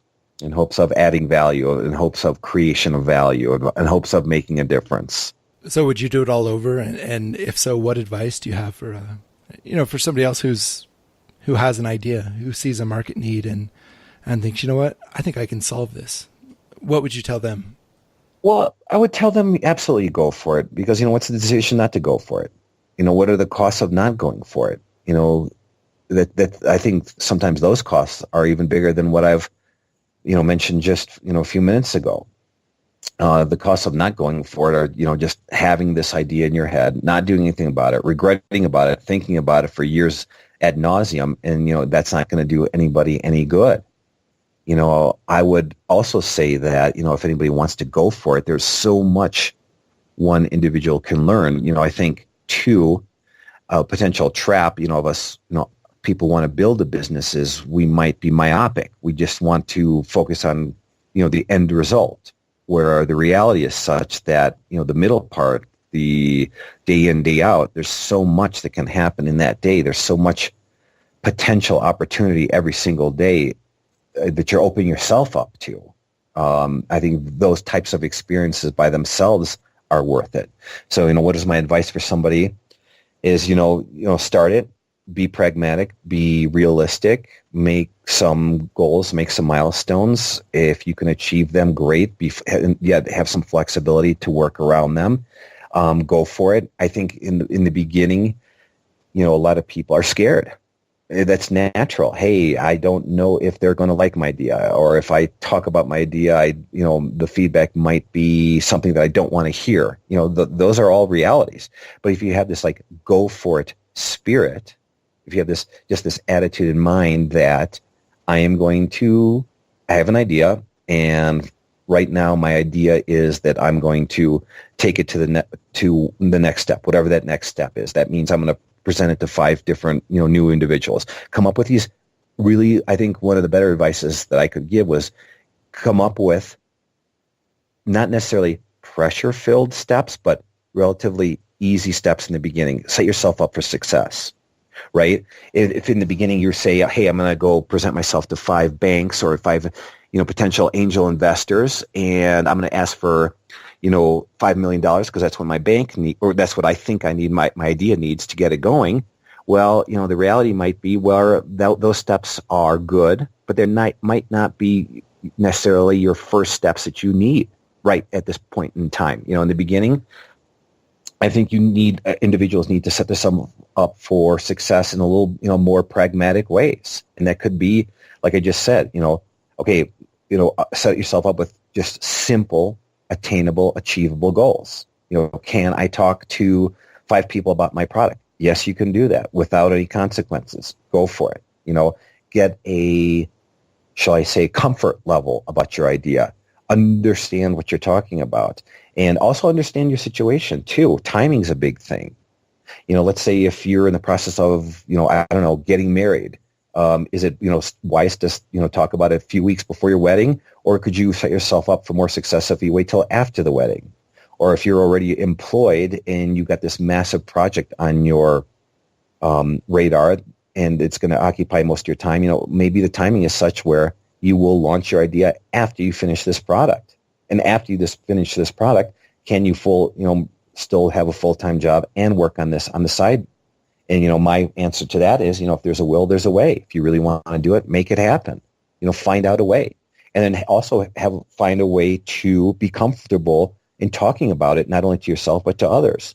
adding value, in hopes of creation of value, in hopes of making a difference. So would you do it all over? And if so, what advice do you have for, for somebody else who has an idea, who sees a market need and thinks, you know what, I think I can solve this? What would you tell them? Well, I would tell them absolutely go for it, because, what's the decision not to go for it? What are the costs of not going for it? That I think sometimes those costs are even bigger than what I've, mentioned just, a few minutes ago. The costs of not going for it are, just having this idea in your head, not doing anything about it, regretting about it, thinking about it for years ad nauseum, and, that's not going to do anybody any good. I would also say that, if anybody wants to go for it, there's so much one individual can learn. I think, too, a potential trap, of us, people want to build a business is we might be myopic. We just want to focus on, the end result, where the reality is such that, the middle part, the day in, day out, there's so much that can happen in that day. There's so much potential opportunity every single day that you're opening yourself up to. I think those types of experiences by themselves are worth it. So, what is my advice for somebody is, start it, be pragmatic, be realistic, make some goals, make some milestones. If you can achieve them, great. Have some flexibility to work around them. Go for it. I think in the beginning, a lot of people are scared. That's natural. Hey, I don't know if they're going to like my idea, or if I talk about my idea, the feedback might be something that I don't want to hear. Those are all realities. But if you have this go for it spirit, if you have this attitude in mind that I have an idea, and right now my idea is that I'm going to take it to the next step, whatever that next step is. That means I'm going to present it to 5 different, new individuals. Come up with these really, I think one of the better advices that I could give was come up with not necessarily pressure-filled steps, but relatively easy steps in the beginning. Set yourself up for success, right? If in the beginning you say, hey, I'm going to go present myself to 5 banks or 5, potential angel investors, and I'm going to ask for $5 million because that's what my bank need, or that's what I think I need, my idea needs to get it going. Well, the reality might be, those steps are good, but they might not be necessarily your first steps that you need right at this point in time. In the beginning, I think individuals need to set themselves up for success in a little, more pragmatic ways. And that could be, like I just said, set yourself up with just simple, attainable, achievable goals. Can I talk to 5 people about my product? Yes, you can do that without any consequences. Go for it. Get a, shall I say, comfort level about your idea. Understand what you're talking about, and also understand your situation too. Timing's a big thing. Let's say if you're in the process of, getting married. Is it, wise to, talk about it a few weeks before your wedding? Or could you set yourself up for more success if you wait till after the wedding? Or if you're already employed and you've got this massive project on your radar and it's going to occupy most of your time, maybe the timing is such where you will launch your idea after you finish this product. And after you just finish this product, can you still have a full-time job and work on this on the side? And, my answer to that is, if there's a will, there's a way. If you really want to do it, make it happen. Find out a way. And then also find a way to be comfortable in talking about it, not only to yourself, but to others.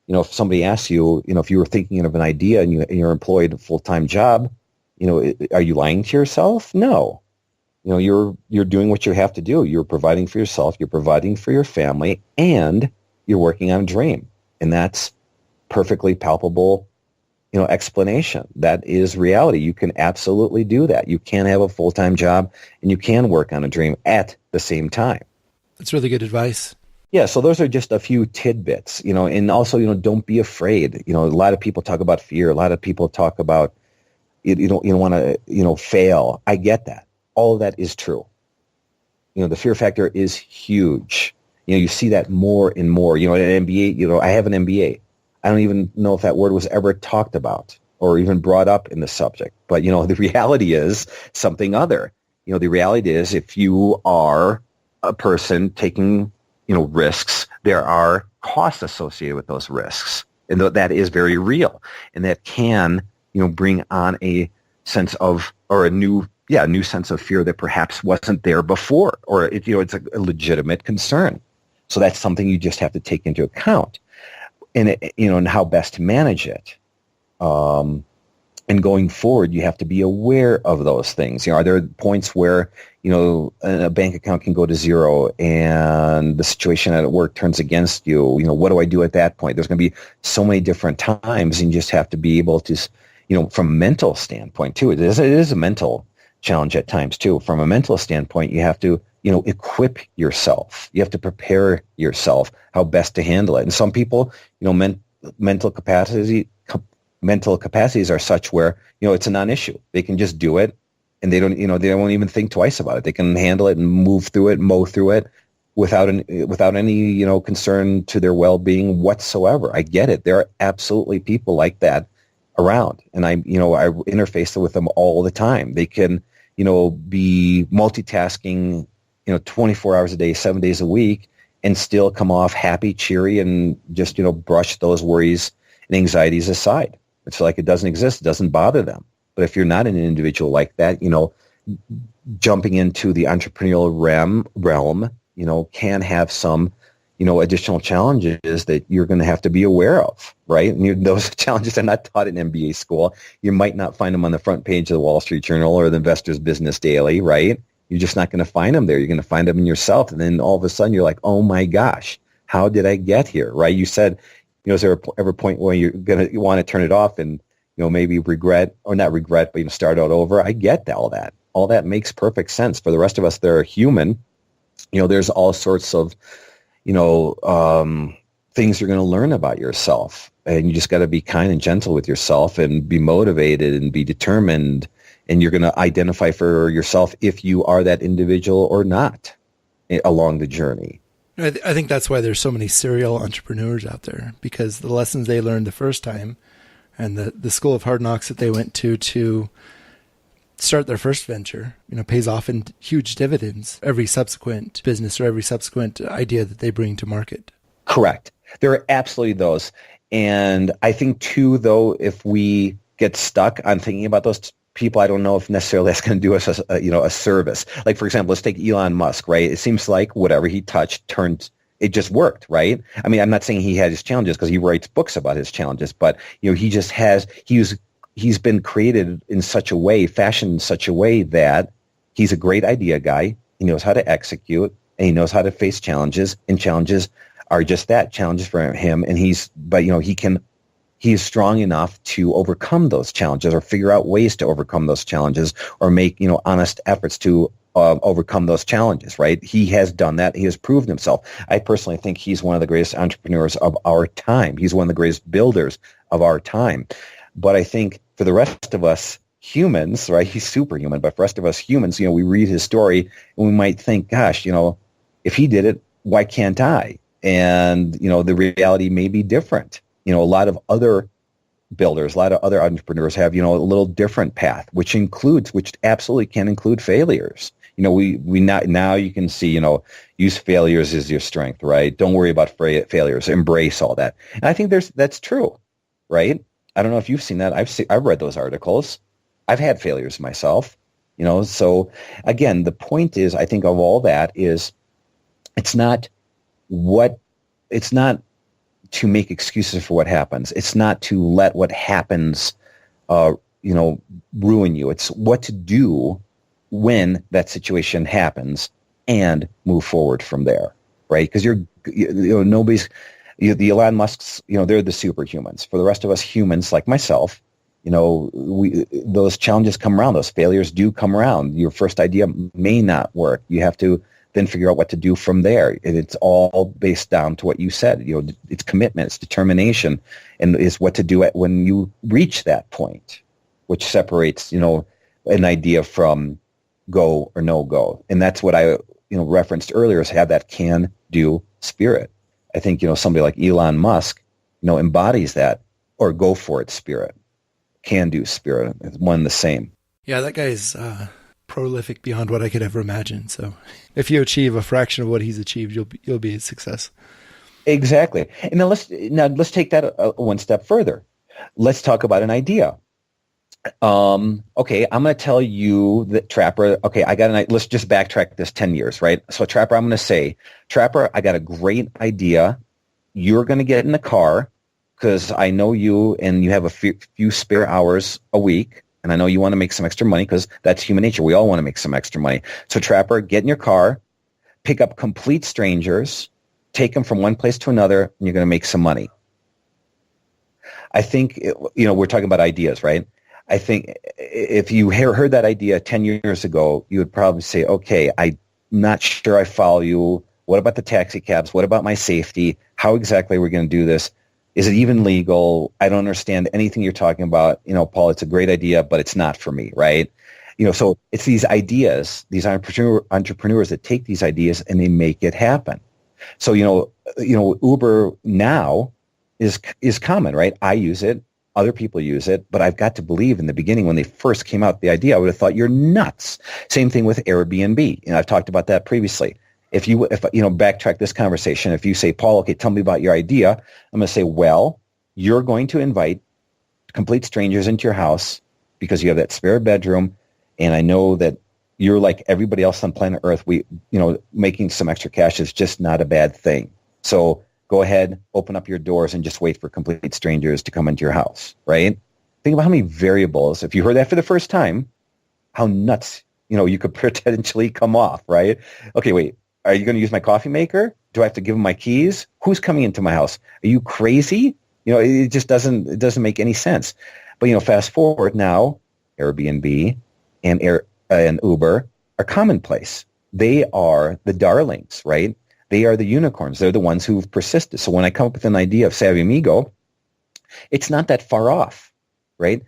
If somebody asks you, if you were thinking of an idea and you're employed a full-time job, are you lying to yourself? No. You're doing what you have to do. You're providing for yourself, you're providing for your family, and you're working on a dream. And that's perfectly palpable explanation. That is reality. You can absolutely do that. You can have a full-time job and you can work on a dream at the same time. That's really good advice. Yeah, so those are just a few tidbits, and also, don't be afraid. A lot of people talk about fear. A lot of people talk about you don't want to, fail. I get that. All of that is true. The fear factor is huge. You see that more and more. An MBA, I have an MBA. I don't even know if that word was ever talked about or even brought up in the subject. But, the reality is something other. The reality is if you are a person taking, risks, there are costs associated with those risks. And that is very real. And that can, bring on a sense of, or a new sense of fear that perhaps wasn't there before, or it's a legitimate concern. So that's something you just have to take into account, and and how best to manage it. And going forward, you have to be aware of those things. Are there points where a bank account can go to zero, and the situation at work turns against you? What do I do at that point? There's going to be so many different times, and you just have to be able to, from a mental standpoint too. It is a mental challenge at times too. From a mental standpoint, you have to, equip yourself. You have to prepare yourself how best to handle it. And some people, mental capacities are such where, it's a non-issue. They can just do it, and they don't even think twice about it. They can handle it and move through it, mow through it without any, concern to their well-being whatsoever. I get it. There are absolutely people like that around, and I interface with them all the time. They can, be multitasking, 24 hours a day, 7 days a week, and still come off happy, cheery, and just, brush those worries and anxieties aside. It's like it doesn't exist. It doesn't bother them. But if you're not an individual like that, jumping into the entrepreneurial realm, can have some, additional challenges that you're going to have to be aware of, right? And those challenges are not taught in MBA school. You might not find them on the front page of the Wall Street Journal or the Investor's Business Daily, right? You're just not going to find them there. You're going to find them in yourself. And then all of a sudden you're like, oh my gosh, how did I get here, right? You said, is there ever a point where you're going to want to turn it off and, maybe regret, or not regret, but start out over? I get that, all that. All that makes perfect sense. For the rest of us that are human, there's all sorts of, things you're going to learn about yourself. And you just got to be kind and gentle with yourself and be motivated and be determined. And you're going to identify for yourself if you are that individual or not along the journey. I think that's why there's so many serial entrepreneurs out there, because the lessons they learned the first time and the school of hard knocks that they went to start their first venture, pays off in huge dividends every subsequent business or every subsequent idea that they bring to market. Correct. There are absolutely those. And I think too, though, if we get stuck on thinking about those people, I don't know if necessarily that's going to do us a service. Like, for example, let's take Elon Musk, right? It seems like whatever he touched it just worked, right? I mean, I'm not saying he had his challenges because he writes books about his challenges, but he just he's been created in such a way, fashioned in such a way that he's a great idea guy. He knows how to execute, and he knows how to face challenges, and challenges are just that, challenges for him. And he is strong enough to overcome those challenges, or figure out ways to overcome those challenges, or make, honest efforts to overcome those challenges, right? He has done that. He has proven himself. I personally think he's one of the greatest entrepreneurs of our time. He's one of the greatest builders of our time. But I think for the rest of us humans, right, he's superhuman, but for the rest of us humans, we read his story and we might think, gosh, if he did it, why can't I? And, the reality may be different. A lot of other builders, a lot of other entrepreneurs have, a little different path, which absolutely can include failures. Now you can see, use failures as your strength, right? Don't worry about failures. Embrace all that. And I think that's true, right? I don't know if you've seen that. I've read those articles. I've had failures myself, So again, the point is, I think of all that is, it's not to make excuses for what happens. It's not to let what happens, ruin you. It's what to do when that situation happens and move forward from there, right? Because nobody's, the Elon Musks, they're the superhumans. For the rest of us humans, like myself, those challenges come around. Those failures do come around. Your first idea may not work. You have to then figure out what to do from there. And it's all based down to what you said. It's commitment, it's determination, and is what to do when you reach that point, which separates, an idea from go or no go. And that's what I, referenced earlier, is have that can-do spirit. I think, somebody like Elon Musk, embodies that, or go for it spirit, can-do spirit. It's one and the same. Yeah, that guy's prolific beyond what I could ever imagine. So if you achieve a fraction of what he's achieved, you'll be a success. Exactly. And now let's take that one step further. Let's talk about an idea. Okay, I'm going to tell you that Trapper, okay, let's just backtrack this 10 years, right? So Trapper, I'm going to say, Trapper, I got a great idea. You're going to get in the car because I know you and you have a few spare hours a week. And I know you want to make some extra money because that's human nature. We all want to make some extra money. So Trapper, get in your car, pick up complete strangers, take them from one place to another, and you're going to make some money. I think, we're talking about ideas, right? I think if you heard that idea 10 years ago, you would probably say, okay, I'm not sure I follow you. What about the taxi cabs? What about my safety? How exactly are we going to do this? Is it even legal? I don't understand anything you're talking about. Paul, it's a great idea, but it's not for me, right? So it's these ideas, these entrepreneurs that take these ideas and they make it happen. So, Uber now is common, right? I use it. Other people use it, but I've got to believe in the beginning when they first came out with the idea, I would have thought you're nuts. Same thing with Airbnb. And I've talked about that previously. If backtrack this conversation, if you say, Paul, okay, tell me about your idea, I'm going to say, well, you're going to invite complete strangers into your house because you have that spare bedroom. And I know that you're like everybody else on planet Earth. Making some extra cash is just not a bad thing. So go ahead, open up your doors and just wait for complete strangers to come into your house, right? Think about how many variables, if you heard that for the first time, how nuts, you could potentially come off, right? Okay, wait. Are you going to use my coffee maker? Do I have to give them my keys? Who's coming into my house? Are you crazy? It just doesn't make any sense. But, fast forward now, Airbnb and Uber are commonplace. They are the darlings, right? They are the unicorns. They're the ones who've persisted. So when I come up with an idea of Savvy Amigo, it's not that far off, right?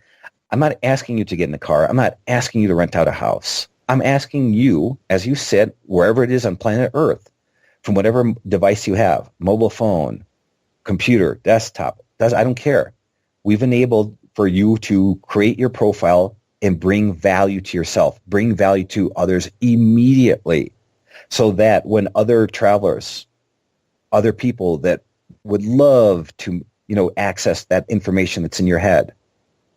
I'm not asking you to get in the car. I'm not asking you to rent out a house. I'm asking you, as you sit, wherever it is on planet Earth, from whatever device you have, mobile phone, computer, desktop, I don't care. We've enabled for you to create your profile and bring value to yourself, bring value to others immediately, so that when other travelers, other people that would love to, access that information that's in your head,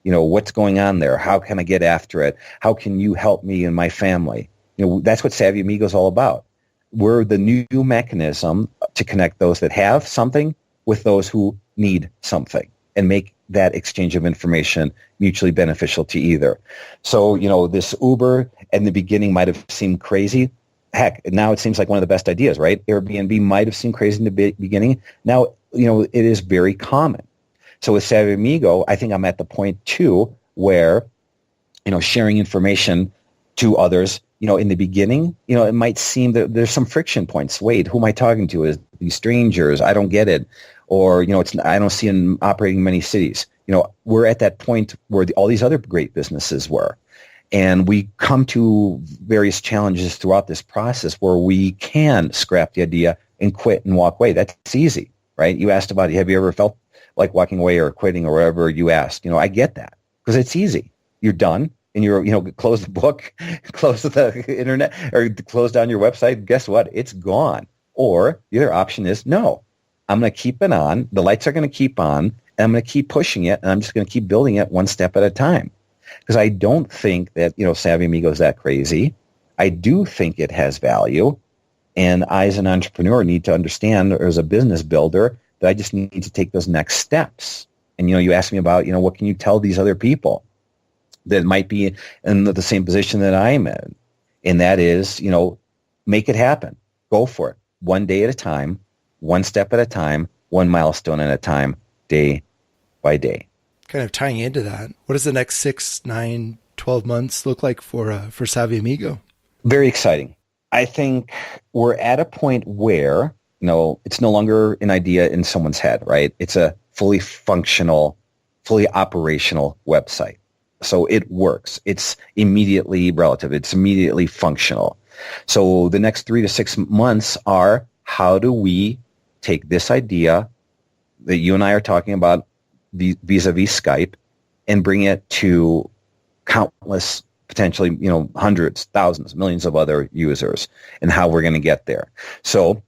what's going on there? How can I get after it? How can you help me and my family? That's what Savvy Amigo is all about. We're the new mechanism to connect those that have something with those who need something and make that exchange of information mutually beneficial to either. So, this Uber in the beginning might have seemed crazy. Heck, now it seems like one of the best ideas, right? Airbnb might have seemed crazy in the beginning. Now, it is very common. So with Savvy Amigo, I think I'm at the point too where, sharing information to others, in the beginning, it might seem that there's some friction points. Wait, who am I talking to? Is these strangers? I don't get it. Or, I don't see them operating in many cities. We're at that point where all these other great businesses were. And we come to various challenges throughout this process where we can scrap the idea and quit and walk away. That's easy, right? You asked about, have you ever felt like walking away or quitting or whatever you asked? I get that because it's easy. You're done and you're, close the book, close the internet or close down your website. Guess what? It's gone. Or the other option is, no, I'm going to keep it on. The lights are going to keep on and I'm going to keep pushing it and I'm just going to keep building it one step at a time. Because I don't think that, Savvy Amigo is that crazy. I do think it has value. And I, as an entrepreneur, need to understand, or as a business builder, that I just need to take those next steps. And, you asked me about, what can you tell these other people that might be in the same position that I'm in? And that is, make it happen. Go for it. One day at a time, one step at a time, one milestone at a time, day by day. Kind of tying into that, what does the next 6, 9, 12 months look like for Savvy Amigo? Very exciting. I think we're at a point where, it's no longer an idea in someone's head, right? It's a fully functional, fully operational website. So it works. It's immediately relative. It's immediately functional. So the next 3 to 6 months are, how do we take this idea that you and I are talking about vis-a-vis Skype and bring it to countless, potentially, hundreds, thousands, millions of other users, and how we're going to get there. So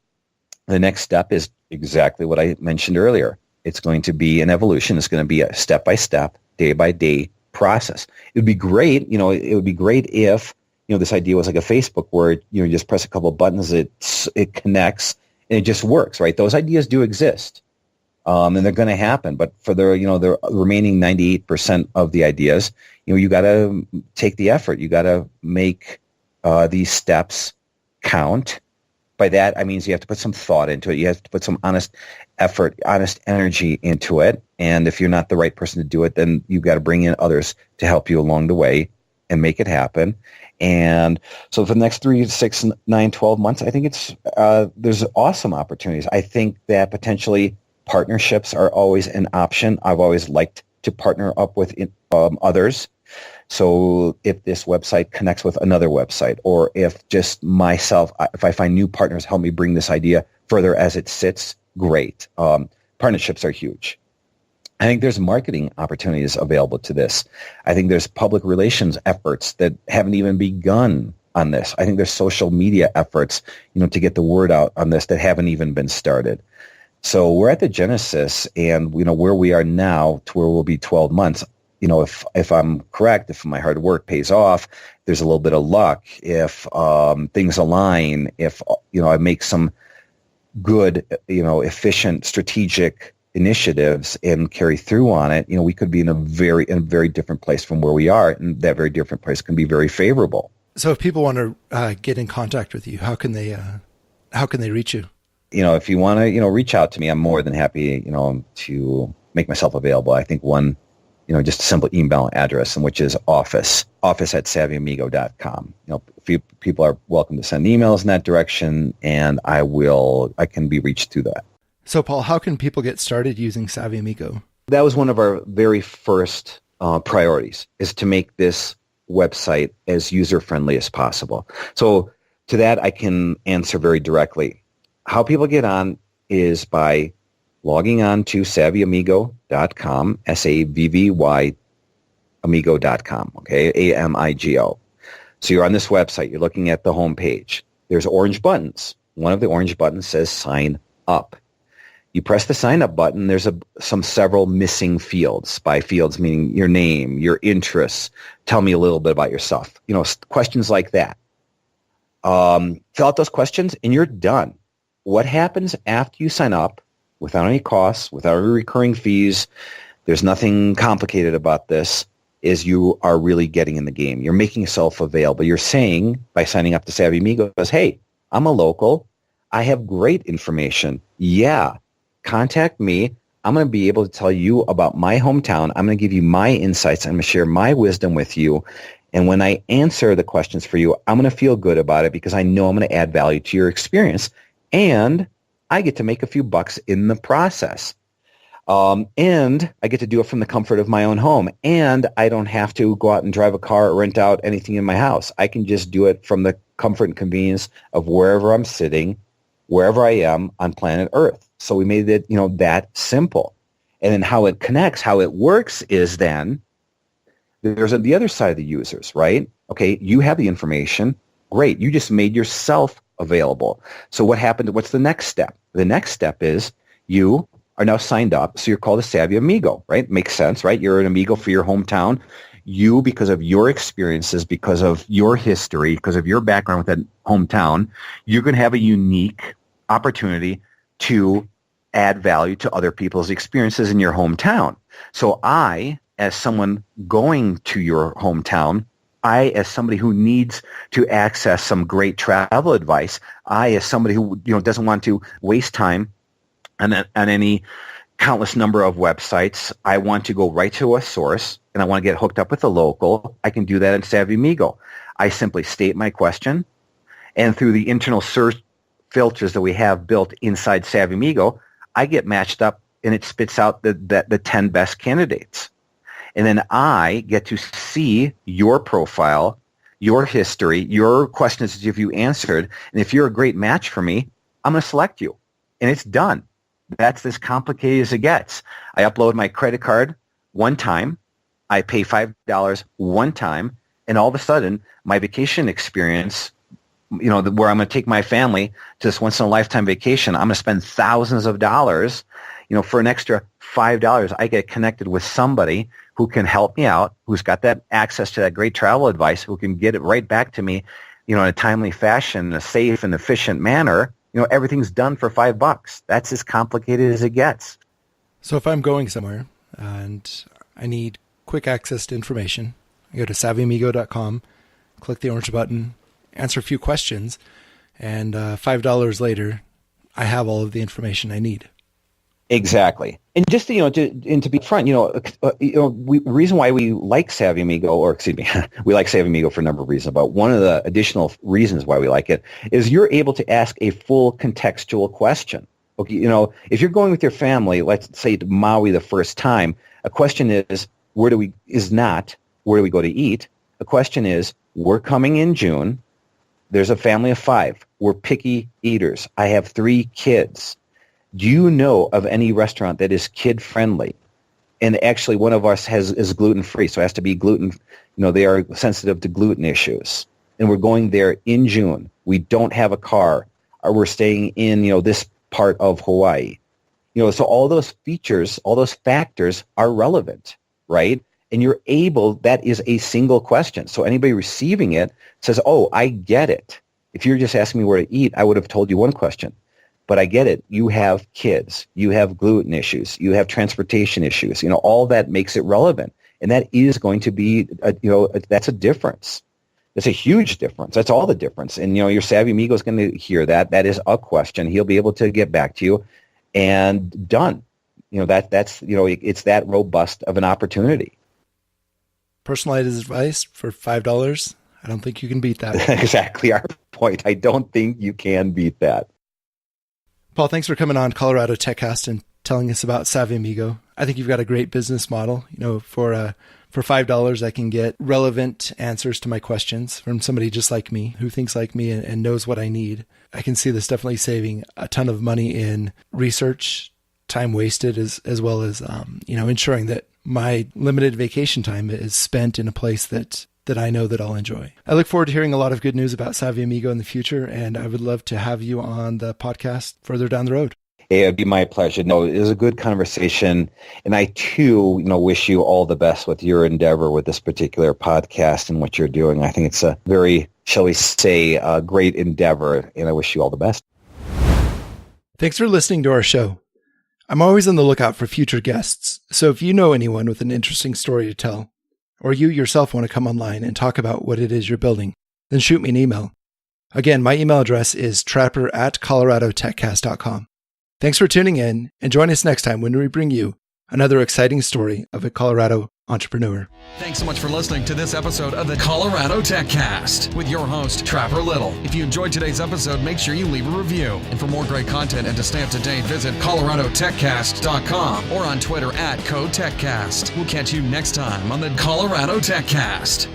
the next step is exactly what I mentioned earlier. It's going to be an evolution. It's going to be a step-by-step, day-by-day process. It would be great, if, this idea was like a Facebook where, you just press a couple of buttons, it connects, and it just works, right? Those ideas do exist, and they're going to happen. But for the remaining 98% of the ideas, you got to take the effort. You got to make these steps count. By that, I mean you have to put some thought into it. You have to put some honest effort, honest energy into it. And if you're not the right person to do it, then you've got to bring in others to help you along the way and make it happen. And so for the next 3 to 6, 9, 12 months, I think there's awesome opportunities. I think that potentially partnerships are always an option. I've always liked to partner up with others. So if this website connects with another website, or if just myself, if I find new partners help me bring this idea further as it sits, great. Partnerships are huge. I think there's marketing opportunities available to this. I think there's public relations efforts that haven't even begun on this. I think there's social media efforts, to get the word out on this that haven't even been started. So we're at the genesis, and where we are now to where we'll be 12 months. If I'm correct, if my hard work pays off, there's a little bit of luck. If things align, if I make some good, efficient, strategic initiatives and carry through on it, we could be in a very different place from where we are, and that very different place can be very favorable. So if people want to get in contact with you, how can they reach you? If you want to, reach out to me, I'm more than happy, to make myself available. I think one, just a simple email address, and which is office at savvyamigo.com. People are welcome to send emails in that direction, and I can be reached through that. So Paul, how can people get started using Savvy Amigo? That was one of our very first priorities, is to make this website as user-friendly as possible. So to that, I can answer very directly. How people get on is by logging on to savvyamigo.com, SAVVY amigo.com, okay, AMIGO. So you're on this website. You're looking at the home page. There's orange buttons. One of the orange buttons says sign up. You press the sign up button. There's several missing fields. By fields meaning your name, your interests. Tell me a little bit about yourself. Questions like that. Fill out those questions and you're done. What happens after you sign up, without any costs, without any recurring fees, there's nothing complicated about this, is you are really getting in the game. You're making yourself available. You're saying, by signing up to Savvy Amigo, hey, I'm a local. I have great information. Yeah, contact me. I'm going to be able to tell you about my hometown. I'm going to give you my insights. I'm going to share my wisdom with you. And when I answer the questions for you, I'm going to feel good about it because I know I'm going to add value to your experience. And I get to make a few bucks in the process. And I get to do it from the comfort of my own home. And I don't have to go out and drive a car or rent out anything in my house. I can just do it from the comfort and convenience of wherever I'm sitting, wherever I am on planet Earth. So we made it, that simple. And then how it connects, how it works is then there's the other side of the users, right? Okay, you have the information. Great. You just made yourself available. So what happened? What's the next step? The next step is you are now signed up. So you're called a Savvy Amigo, right? Makes sense, right? You're an amigo for your hometown. You, because of your experiences, because of your history, because of your background with that hometown, you're going to have a unique opportunity to add value to other people's experiences in your hometown. So I, as someone going to your hometown, I, as somebody who needs to access some great travel advice, I, as somebody who doesn't want to waste time on any countless number of websites, I want to go right to a source, and I want to get hooked up with a local. I can do that in Savvy Amigo. I simply state my question, And through the internal search filters that we have built inside Savvy Amigo, I get matched up and it spits out the 10 best candidates. And then I get to see your profile, your history, your questions that you answered. And if you're a great match for me, I'm going to select you. And it's done. That's as complicated as it gets. I upload my credit card one time. I pay $5 one time. And all of a sudden, my vacation experience, where I'm going to take my family to this once-in-a-lifetime vacation, I'm going to spend thousands of dollars. For an extra $5, I get connected with somebody who can help me out, who's got that access to that great travel advice, who can get it right back to me, in a timely fashion, in a safe and efficient manner. Everything's done for $5. That's as complicated as it gets. So if I'm going somewhere and I need quick access to information, I go to savvyamigo.com, click the orange button, answer a few questions, and $5 later, I have all of the information I need. Exactly. And just to be front, the reason why we like Savvy Amigo, we like Savvy Amigo for a number of reasons, but one of the additional reasons why we like it is you're able to ask a full contextual question. Okay, if you're going with your family, let's say to Maui the first time, a question is where do we go to eat? A question is, we're coming in June. There's a family of 5. We're picky eaters. I have 3 kids. Do you know of any restaurant that is kid-friendly? And actually, one of us is gluten-free, so it has to be gluten. They are sensitive to gluten issues. And we're going there in June. We don't have a car. Or we're staying in, this part of Hawaii. So all those features, all those factors are relevant, right? And that is a single question. So anybody receiving it says, oh, I get it. If you're just asking me where to eat, I would have told you one question. But I get it. You have kids. You have gluten issues. You have transportation issues. All that makes it relevant. And that is going to be, that's a difference. It's a huge difference. That's all the difference. And, your Savvy Amigo is going to hear that. That is a question. He'll be able to get back to you and done. It's that robust of an opportunity. Personalized advice for $5. I don't think you can beat that. Exactly our point. I don't think you can beat that. Paul, thanks for coming on Colorado TechCast and telling us about Savvy Amigo. I think you've got a great business model. For $5, I can get relevant answers to my questions from somebody just like me, who thinks like me and knows what I need. I can see this definitely saving a ton of money in research, time wasted, as well as ensuring that my limited vacation time is spent in a place that I know that I'll enjoy. I look forward to hearing a lot of good news about Savvy Amigo in the future, and I would love to have you on the podcast further down the road. Hey, it'd be my pleasure. No, it was a good conversation, and I too, wish you all the best with your endeavor with this particular podcast and what you're doing. I think it's a very, shall we say, great endeavor, and I wish you all the best. Thanks for listening to our show. I'm always on the lookout for future guests, so if you know anyone with an interesting story to tell, or you yourself want to come online and talk about what it is you're building, then shoot me an email. Again, my email address is trapper@coloradotechcast.com. Thanks for tuning in, and join us next time when we bring you another exciting story of a Colorado entrepreneur. Thanks so much for listening to this episode of the Colorado TechCast with your host, Trapper Little. If you enjoyed today's episode, make sure you leave a review. And for more great content and to stay up to date, visit coloradotechcast.com or on Twitter @CoTechCast. We'll catch you next time on the Colorado TechCast.